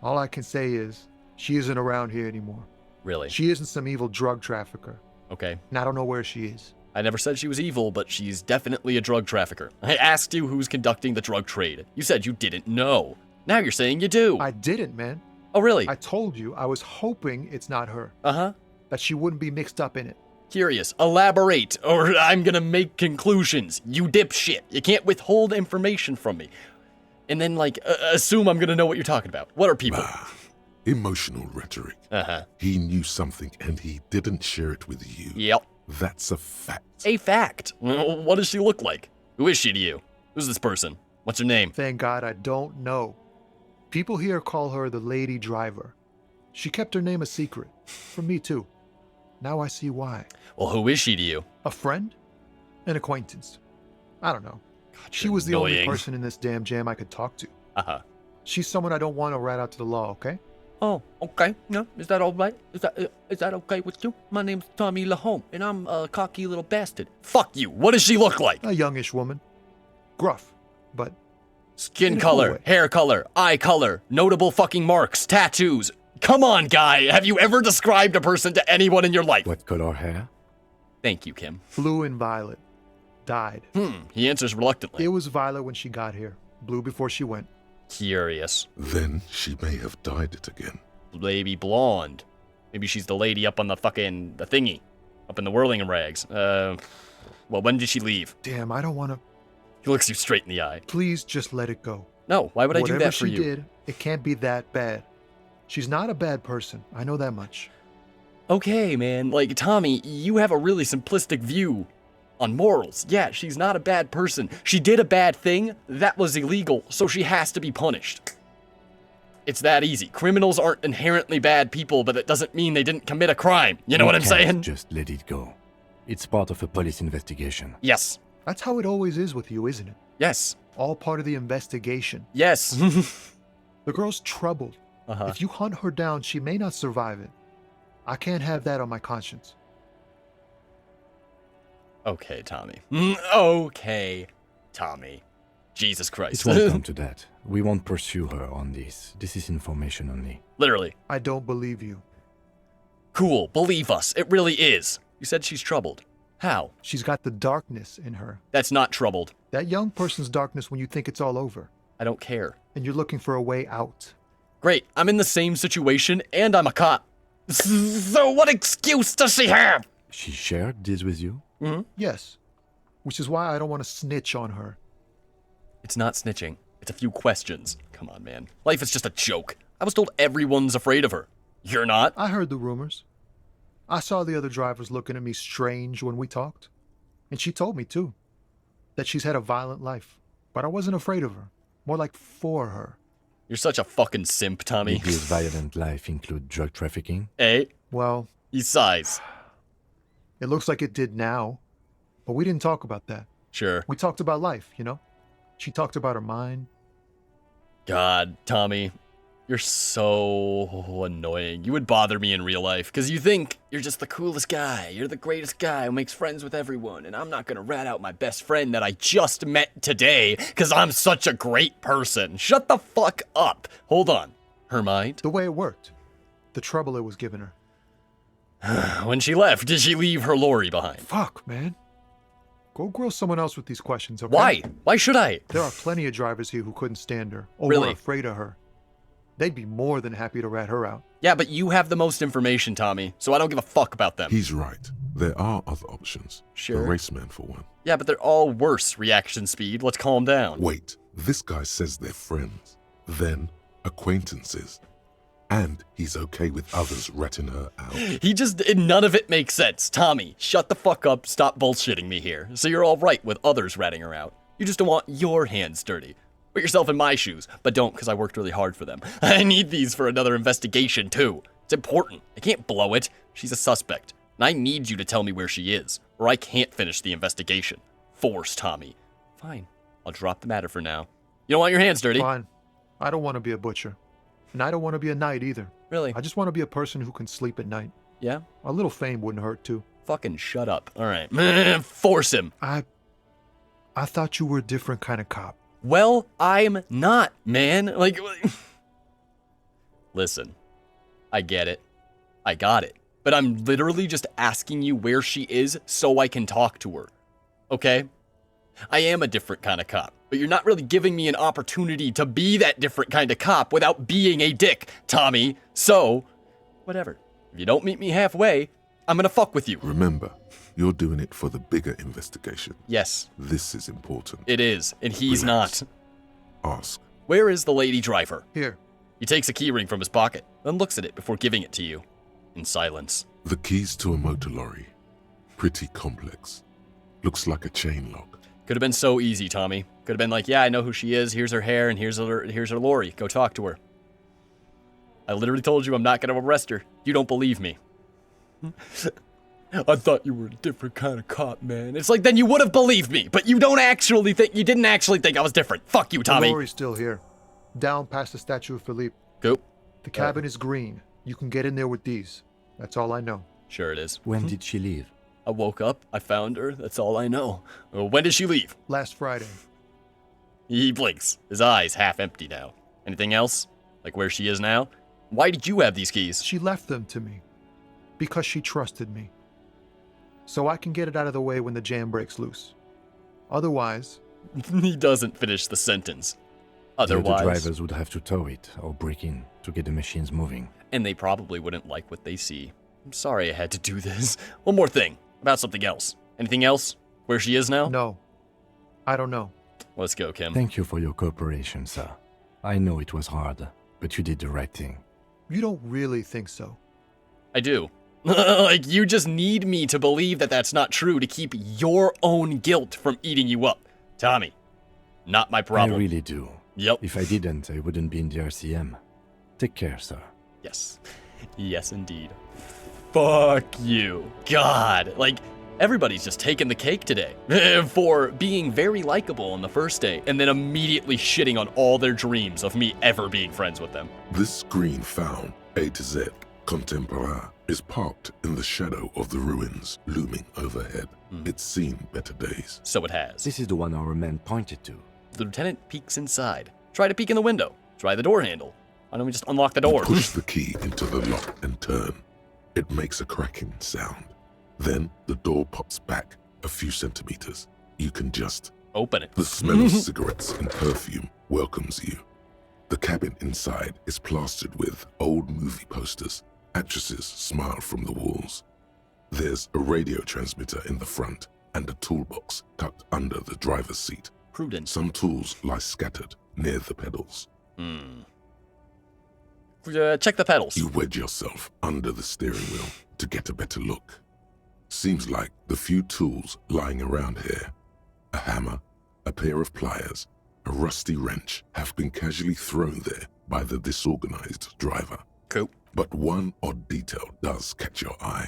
L: All I can say is, she isn't around here anymore.
A: Really?
L: She isn't some evil drug trafficker.
A: Okay.
L: And I don't know where she is.
A: I never said she was evil, but she's definitely a drug trafficker. I asked you who's conducting the drug trade. You said you didn't know. Now you're saying you do.
L: I didn't, man.
A: Oh, really?
L: I told you I was hoping it's not her.
A: Uh-huh.
L: That she wouldn't be mixed up in it.
A: Curious. Elaborate, or I'm gonna make conclusions. You dipshit. You can't withhold information from me. And then, like, assume I'm gonna know what you're talking about. What are people?
B: Emotional rhetoric.
A: Uh-huh.
B: He knew something and he didn't share it with you.
A: Yep.
B: That's a fact.
A: A fact. What does she look like? Who is she to you? Who's this person? What's her name?
L: Thank God I don't know. People here call her the lady driver. She kept her name a secret. From me, too. Now I see why.
A: Well, who is she to you?
L: A friend? An acquaintance. I don't know.
A: God,
L: she was the only
A: annoying.
L: person in this damn jam I could talk to.
A: Uh-huh.
L: She's someone I don't want to rat out to the law, okay?
N: Oh, okay. No, is that all right? Is that okay with you? My name's Tommy Lahome, and I'm a cocky little bastard.
A: Fuck you. What does she look like?
L: A youngish woman. Gruff, but...
A: Skin color, hair color, eye color, notable fucking marks, tattoos. Come on, guy. Have you ever described a person to anyone in your life?
C: What color hair?
A: Thank you, Kim.
L: Blue and violet. Died.
A: He answers reluctantly.
L: It was violet when she got here. Blue before she went.
A: Curious.
B: Then she may have dyed it again.
A: Maybe blonde. Maybe she's the lady up on the fucking the thingy. Up in the whirling rags. Well, when did she leave?
L: Damn, I don't want to...
A: He looks you straight in the eye.
L: Please just let it go.
A: No, why would I do that for you?
L: Whatever she did, it can't be that bad. She's not a bad person. I know that much.
A: Okay, man. Like, Tommy, you have a really simplistic view on morals. Yeah, she's not a bad person. She did a bad thing. That was illegal, so she has to be punished. It's that easy. Criminals aren't inherently bad people, but it doesn't mean they didn't commit a crime. You know what I'm saying?
C: Just let it go. It's part of a police investigation.
A: Yes.
L: That's how it always is with you, isn't it?
A: Yes.
L: All part of the investigation.
A: Yes.
L: The girl's troubled.
A: Uh-huh.
L: If you hunt her down, she may not survive it. I can't have that on my conscience.
A: Okay, Tommy. Okay, Tommy. Jesus Christ.
C: It won't come to that. We won't pursue her on this. This is information only.
A: Literally.
L: I don't believe you.
A: Cool. Believe us. It really is. You said she's troubled. How?
L: She's got the darkness in her.
A: That's not troubled.
L: That young person's darkness when you think it's all over.
A: I don't care.
L: And you're looking for a way out.
A: Great, I'm in the same situation, and I'm a cop. So what excuse does she have?
C: She shared this with you?
A: Mm-hmm.
L: Yes. Which is why I don't want to snitch on her.
A: It's not snitching. It's a few questions. Come on, man. Life is just a joke. I was told everyone's afraid of her. You're not?
L: I heard the rumors. I saw the other drivers looking at me strange when we talked. And she told me, too, that she's had a violent life. But I wasn't afraid of her. More like for her.
A: You're such a fucking simp, Tommy.
C: Did his violent life include drug trafficking?
A: Eh?
L: Well...
A: He sighs.
L: It looks like it did now. But we didn't talk about that.
A: Sure.
L: We talked about life, you know? She talked about her mind.
A: God, Tommy. You're so annoying. You would bother me in real life, because you think you're just the coolest guy. You're the greatest guy who makes friends with everyone, and I'm not going to rat out my best friend that I just met today, because I'm such a great person. Shut the fuck up. Hold on. Her mind?
L: The way it worked. The trouble it was giving her.
A: When she left, did she leave her Lorry behind?
L: Fuck, man. Go grill someone else with these questions, okay?
A: Why? Why should I?
L: There are plenty of drivers here who couldn't stand her, or
A: Really?
L: were afraid of her. They'd be more than happy to rat her out.
A: Yeah, but you have the most information, Tommy, so I don't give a fuck about them.
B: He's right. There are other options.
A: Sure.
B: The raceman, for one.
A: Yeah, but they're all worse reaction speed. Let's calm down.
B: Wait, this guy says they're friends, then acquaintances, and he's okay with others ratting her out.
A: None of it makes sense. Tommy, shut the fuck up, stop bullshitting me here. So you're all right with others ratting her out. You just don't want your hands dirty. Put yourself in my shoes, but don't, because I worked really hard for them. I need these for another investigation, too. It's important. I can't blow it. She's a suspect, and I need you to tell me where she is, or I can't finish the investigation. Force, Tommy. Fine. I'll drop the matter for now. You don't want your hands dirty?
L: Fine. I don't want to be a butcher. And I don't want to be a knight either.
A: Really?
L: I just want to be a person who can sleep at night.
A: Yeah?
L: A little fame wouldn't hurt, too.
A: Fucking shut up. All right. Force him.
L: I thought you were a different kind of cop.
A: Well, I'm not, man. Like, listen, I get it. I got it. But I'm literally just asking you where she is so I can talk to her. Okay? I am a different kind of cop, but you're not really giving me an opportunity to be that different kind of cop without being a dick, Tommy. So, whatever. If you don't meet me halfway, I'm gonna fuck with you.
B: Remember, you're doing it for the bigger investigation.
A: Yes.
B: This is important.
A: It is, and he's
B: Relax.
A: not.
B: Ask.
A: Where is the lady driver?
L: Here.
A: He takes a keyring from his pocket, then looks at it before giving it to you. In silence.
B: The keys to a motor lorry. Pretty complex. Looks like a chain lock.
A: Could have been so easy, Tommy. Could have been like, yeah, I know who she is. Here's her hair, and here's her Lorry. Go talk to her. I literally told you I'm not going to arrest her. You don't believe me. I thought you were a different kind of cop, man. It's like, then you would have believed me, but you didn't actually think I was different. Fuck you, Tommy.
L: The lorry's still here. Down past the statue of Philippe.
A: Go.
L: The cabin is green. You can get in there with these. That's all I know.
A: Sure it is.
C: When did she leave?
A: I woke up, I found her, that's all I know. When did she leave?
L: Last Friday.
A: He blinks, his eyes half empty now. Anything else? Like where she is now? Why did you have these keys?
L: She left them to me. Because she trusted me. So I can get it out of the way when the jam breaks loose. Otherwise...
A: He doesn't finish the sentence.
C: The
A: Otherwise...
C: other drivers would have to tow it or break in to get the machines moving.
A: And they probably wouldn't like what they see. I'm sorry I had to do this. One more thing, about something else. Anything else? Where she is now?
L: No. I don't know.
A: Let's go, Kim.
C: Thank you for your cooperation, sir. I know it was hard, but you did the right thing.
L: You don't really think so.
A: I do. Like, you just need me to believe that that's not true to keep your own guilt from eating you up. Tommy, not my problem.
C: I really do.
A: Yep.
C: If I didn't, I wouldn't be in the RCM. Take care, sir.
A: Yes. Yes, indeed. Fuck you. God. Like, everybody's just taking the cake today for being very likable on the first day and then immediately shitting on all their dreams of me ever being friends with them.
B: This green found, A to Z, contemporaire, is parked in the shadow of the ruins looming overhead. It's seen better days.
A: So it has.
C: This is the one our man pointed to.
A: The lieutenant peeks inside. Try to peek in the window. Try the door handle. Why don't we just unlock the door?
B: Push the key into the lock and turn. It makes a cracking sound. Then the door pops back a few centimeters. You can just
A: open it.
B: The smell of cigarettes and perfume welcomes you. The cabin inside is plastered with old movie posters. Actresses smile from the walls. There's a radio transmitter in the front and a toolbox tucked under the driver's seat.
A: Prudent.
B: Some tools lie scattered near the pedals.
A: Check the pedals.
B: You wedge yourself under the steering wheel to get a better look. Seems like the few tools lying around here, a hammer, a pair of pliers, a rusty wrench, have been casually thrown there by the disorganized driver.
A: Cool.
B: But one odd detail does catch your eye.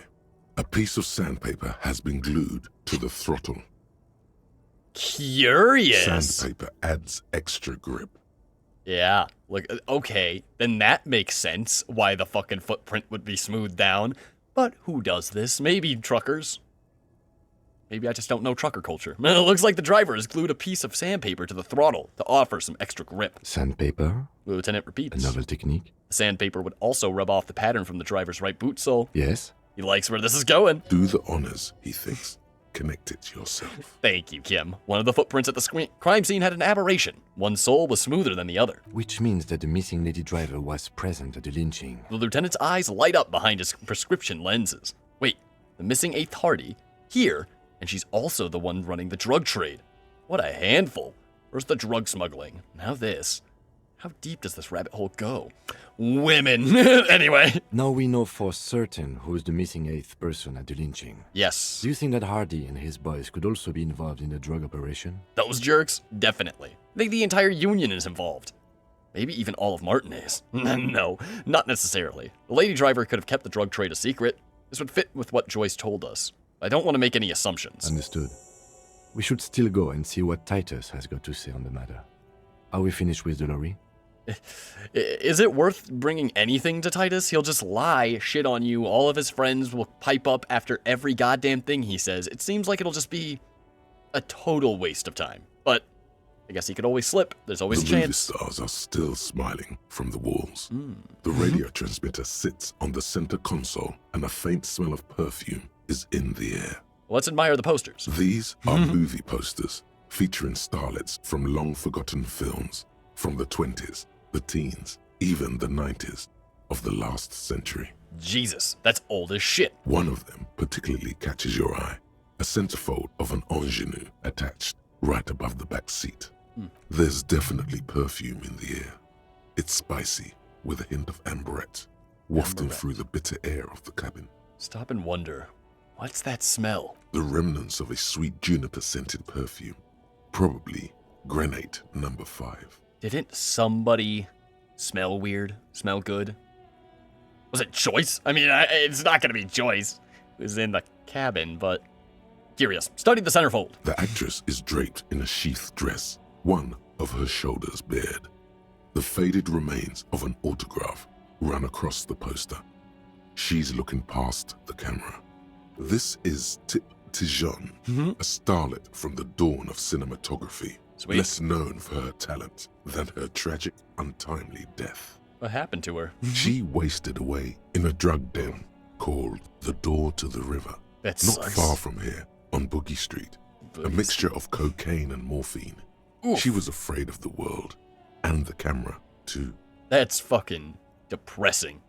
B: A piece of sandpaper has been glued to the throttle.
A: Curious.
B: Sandpaper adds extra grip.
A: Yeah, like, okay, then that makes sense why the fucking footprint would be smoothed down. But who does this? Maybe truckers. Maybe I just don't know trucker culture. It looks like the driver has glued a piece of sandpaper to the throttle to offer some extra grip.
C: Sandpaper?
A: The lieutenant repeats.
C: A novel technique?
A: The sandpaper would also rub off the pattern from the driver's right boot sole.
C: Yes.
A: He likes where this is going.
B: Do the honors, he thinks. Connect it yourself.
A: Thank you, Kim. One of the footprints at the crime scene had an aberration. One sole was smoother than the other.
C: Which means that the missing lady driver was present at the lynching.
A: The lieutenant's eyes light up behind his prescription lenses. Wait, the missing 8th Hardie? Here? And she's also the one running the drug trade. What a handful. First the drug smuggling, now this. How deep does this rabbit hole go? Women. Anyway.
C: Now we know for certain who's the missing 8th person at the lynching.
A: Yes.
C: Do you think that Hardie and his boys could also be involved in the drug operation?
A: Those jerks? Definitely. I think the entire union is involved. Maybe even all of Martinez. No, not necessarily. The lady driver could have kept the drug trade a secret. This would fit with what Joyce told us. I don't want to make any assumptions.
C: Understood. We should still go and see what Titus has got to say on the matter. Are we finished with the lorry?
A: Is it worth bringing anything to Titus? He'll just lie, shit on you. All of his friends will pipe up after every goddamn thing he says. It seems like it'll just be a total waste of time. But I guess he could always slip. There's always a
B: The movie
A: chance.
B: stars are still smiling from the walls. The radio transmitter sits on the center console, and a faint smell of perfume is in the air.
A: Let's admire the posters.
B: These are movie posters featuring starlets from long-forgotten films from the 20s, the teens, even the 90s of the last century.
A: Jesus, that's old as shit.
B: One of them particularly catches your eye, a centerfold of an ingenue attached right above the back seat. There's definitely perfume in the air. It's spicy, with a hint of amberette, wafting through the bitter air of the cabin.
A: Stop and wonder, what's that smell?
B: The remnants of a sweet juniper-scented perfume, probably Grenade No. 5.
A: Didn't somebody smell weird? Smell good? Was it Joyce? I mean, it's not gonna be Joyce who's in the cabin, but curious. Study the centerfold.
B: The actress is draped in a sheath dress, one of her shoulders bared. The faded remains of an autograph run across the poster. She's looking past the camera. This is Tijon, a starlet from the dawn of cinematography, less known for her talent than her tragic, untimely death.
A: What happened to her?
B: She wasted away in a drug den called the Door to the River,
A: That
B: not
A: sucks.
B: far from here on Boogie Street. A mixture of cocaine and morphine.
A: Oof.
B: She was afraid of the world and the camera too.
A: That's fucking depressing.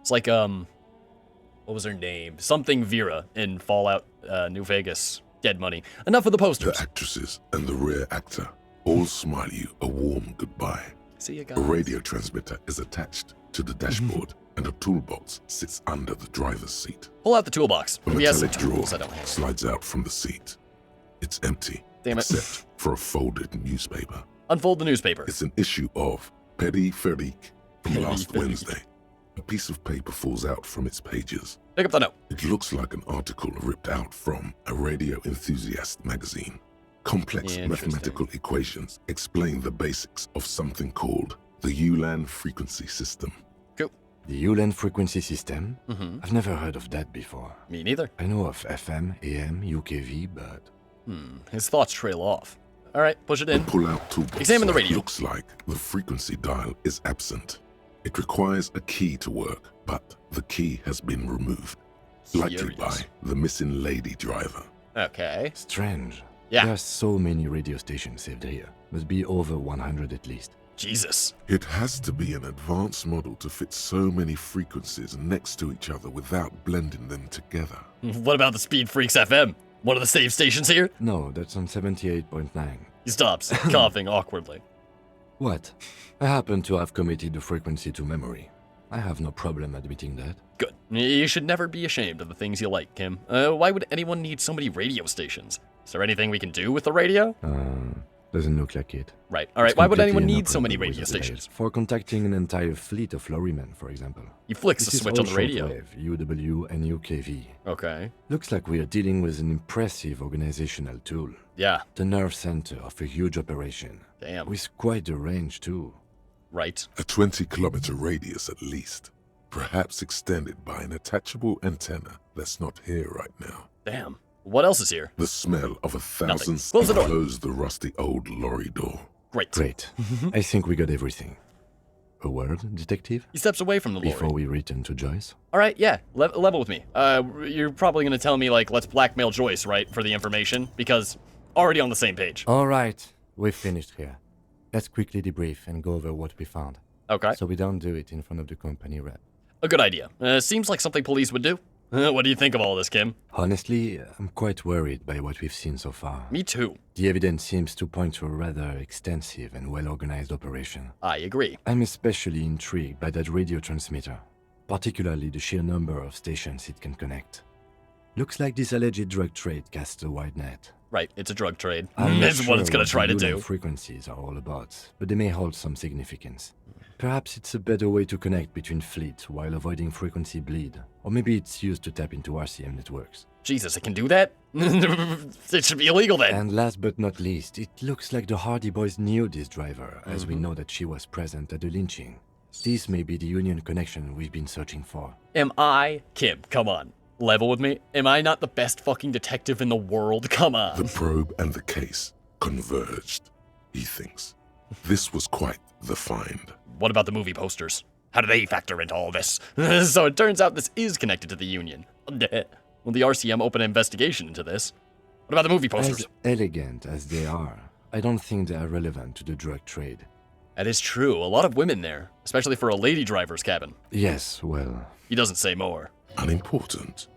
A: It's like, what was her name? Something Vera in Fallout New Vegas. Dead Money. Enough of the posters.
B: The actresses and the rear actor all smile you a warm goodbye.
A: See you guys.
B: A radio transmitter is attached to the dashboard, and a toolbox sits under the driver's seat.
A: Pull out the toolbox.
B: A
A: Maybe he has some
B: metallic drawer
A: tools I don't have.
B: slides out from the seat. It's empty,
A: Damn it.
B: except for a folded newspaper.
A: Unfold the newspaper.
B: It's an issue of Pathologic from last
A: Pathologic.
B: Wednesday. A piece of paper falls out from its pages.
A: Pick up the note.
B: It looks like an article ripped out from a radio enthusiast magazine. Complex
A: Interesting.
B: mathematical equations explain the basics of something called the Ulan frequency system.
A: Cool.
C: The Ulan frequency system?
A: Mm-hmm.
C: I've never heard of that before.
A: Me neither.
C: I know of FM, AM, UKV, but...
A: His thoughts trail off. All right, push it
B: The
A: in.
B: pull-out toolbox
A: Examine the
B: side
A: radio.
B: looks like the frequency dial is absent. It requires a key to work, but the key has been removed. Likely by
A: Curious.
B: the missing lady driver.
A: Okay.
C: Strange.
A: Yeah.
C: There are so many radio stations saved here. Must be over 100 at least.
A: Jesus.
B: It has to be an advanced model to fit so many frequencies next to each other without blending them together.
A: What about the Speed Freaks FM? One of the save stations here?
C: No, that's on 78.9.
A: He stops, coughing awkwardly.
C: What? I happen to have committed the frequency to memory. I have no problem admitting that.
A: Good. You should never be ashamed of the things you like, Kim. Why would anyone need so many radio stations? Is there anything we can do with the radio?
C: Doesn't look like it.
A: Right. All right. Why would anyone need so many radio stations?
C: For contacting an entire fleet of lorrymen, for example.
A: He flicks the switch on the radio.
C: UW and UKV.
A: Okay.
C: Looks like we are dealing with an impressive organizational tool.
A: Yeah.
C: The nerve center of a huge operation.
A: Damn.
C: With quite a range, too.
A: Right.
B: A 20-kilometer radius at least. Perhaps extended by an attachable antenna that's not here right now.
A: Damn. What else is here?
B: The smell of 1,000
A: Close the door.
B: Close the rusty old lorry door.
A: Great.
C: I think we got everything. A word, detective?
A: He steps away from the lorry.
C: Before we return to Joyce?
A: All right, yeah, level with me. You're probably going to tell me, like, let's blackmail Joyce, right, for the information? Because already on the same page.
C: All right, we've finished here. Let's quickly debrief and go over what we found.
A: Okay.
C: So we don't do it in front of the company rep.
A: A good idea. Seems like something police would do. What do you think of all this, Kim?
C: Honestly, I'm quite worried by what we've seen so far.
A: Me too.
C: The evidence seems to point to a rather extensive and well-organized operation.
A: I agree.
C: I'm especially intrigued by that radio transmitter, particularly the sheer number of stations it can connect. Looks like this alleged drug trade casts a wide net.
A: Right, it's a drug trade.
C: It's
A: what it's going to try to do.
C: Frequencies are all about, but they may hold some significance. Perhaps it's a better way to connect between fleets while avoiding frequency bleed. Or maybe it's used to tap into RCM networks.
A: Jesus, it can do that? It should be illegal then.
C: And last but not least, it looks like the Hardie Boys knew this driver, as we know that she was present at the lynching. This may be the Union connection we've been searching for.
A: Am I, Kim, come on, level with me? Am I not the best fucking detective in the world? Come on.
B: The probe and the case converged, he thinks. This was quite the find.
A: What about the movie posters? How do they factor into all this? So it turns out this is connected to the Union. Will the RCM open an investigation into this? What about the movie posters?
C: As elegant as they are, I don't think they are relevant to the drug trade.
A: That is true. A lot of women there, especially for a lady driver's cabin.
C: Yes, well...
A: He doesn't say more.
B: Unimportant.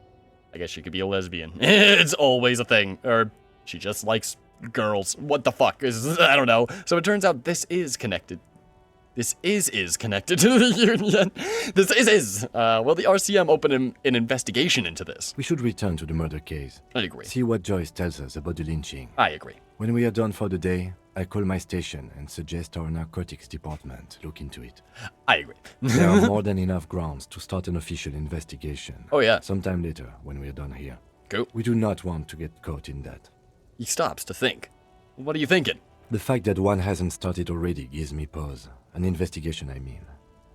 A: I guess she could be a lesbian. It's always a thing. Or she just likes girls. What the fuck? I don't know. So it turns out this is connected. This is connected to the Union. Will the RCM open an investigation into this?
C: We should return to the murder case.
A: I agree.
C: See what Joyce tells us about the lynching.
A: I agree.
C: When we are done for the day, I call my station and suggest our narcotics department look into it.
A: I agree.
C: There are more than enough grounds to start an official investigation.
A: Oh yeah.
C: Sometime later, when we are done here.
A: Cool.
C: We do not want to get caught in that.
A: He stops to think. What are you thinking?
C: The fact that one hasn't started already gives me pause. An investigation, I mean.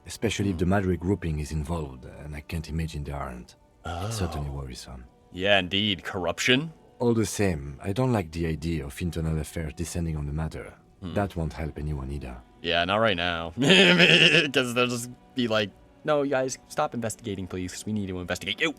C: Especially if the Madrid grouping is involved, and I can't imagine they aren't. It's certainly worrisome.
A: Yeah, indeed. Corruption?
C: All the same, I don't like the idea of internal affairs descending on the matter. That won't help anyone either.
A: Yeah, not right now. Because they'll just be like, no, you guys, stop investigating, please, because we need to investigate you.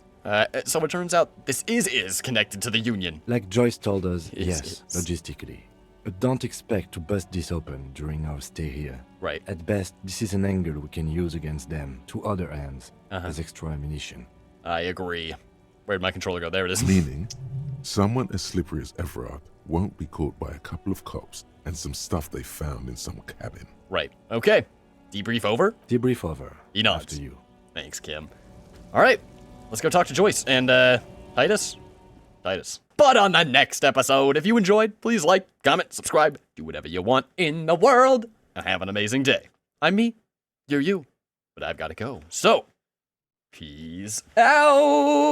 A: So it turns out this is connected to the Union.
C: Like Joyce told us, yes, logistically. But don't expect to bust this open during our stay here.
A: Right.
C: At best, this is an angle we can use against them, to other ends, as extra ammunition.
A: I agree. Where'd my controller go? There it is.
B: Meaning, someone as slippery as Everard won't be caught by a couple of cops and some stuff they found in some cabin.
A: Right. Okay. Debrief over?
C: Debrief over.
A: He nods.
C: After you.
A: Thanks, Kim. All right. Let's go talk to Joyce. And, Titus? But on the next episode, if you enjoyed, please like, comment, subscribe, do whatever you want in the world, and have an amazing day. I'm me, you're you, but I've got to go. So, peace out!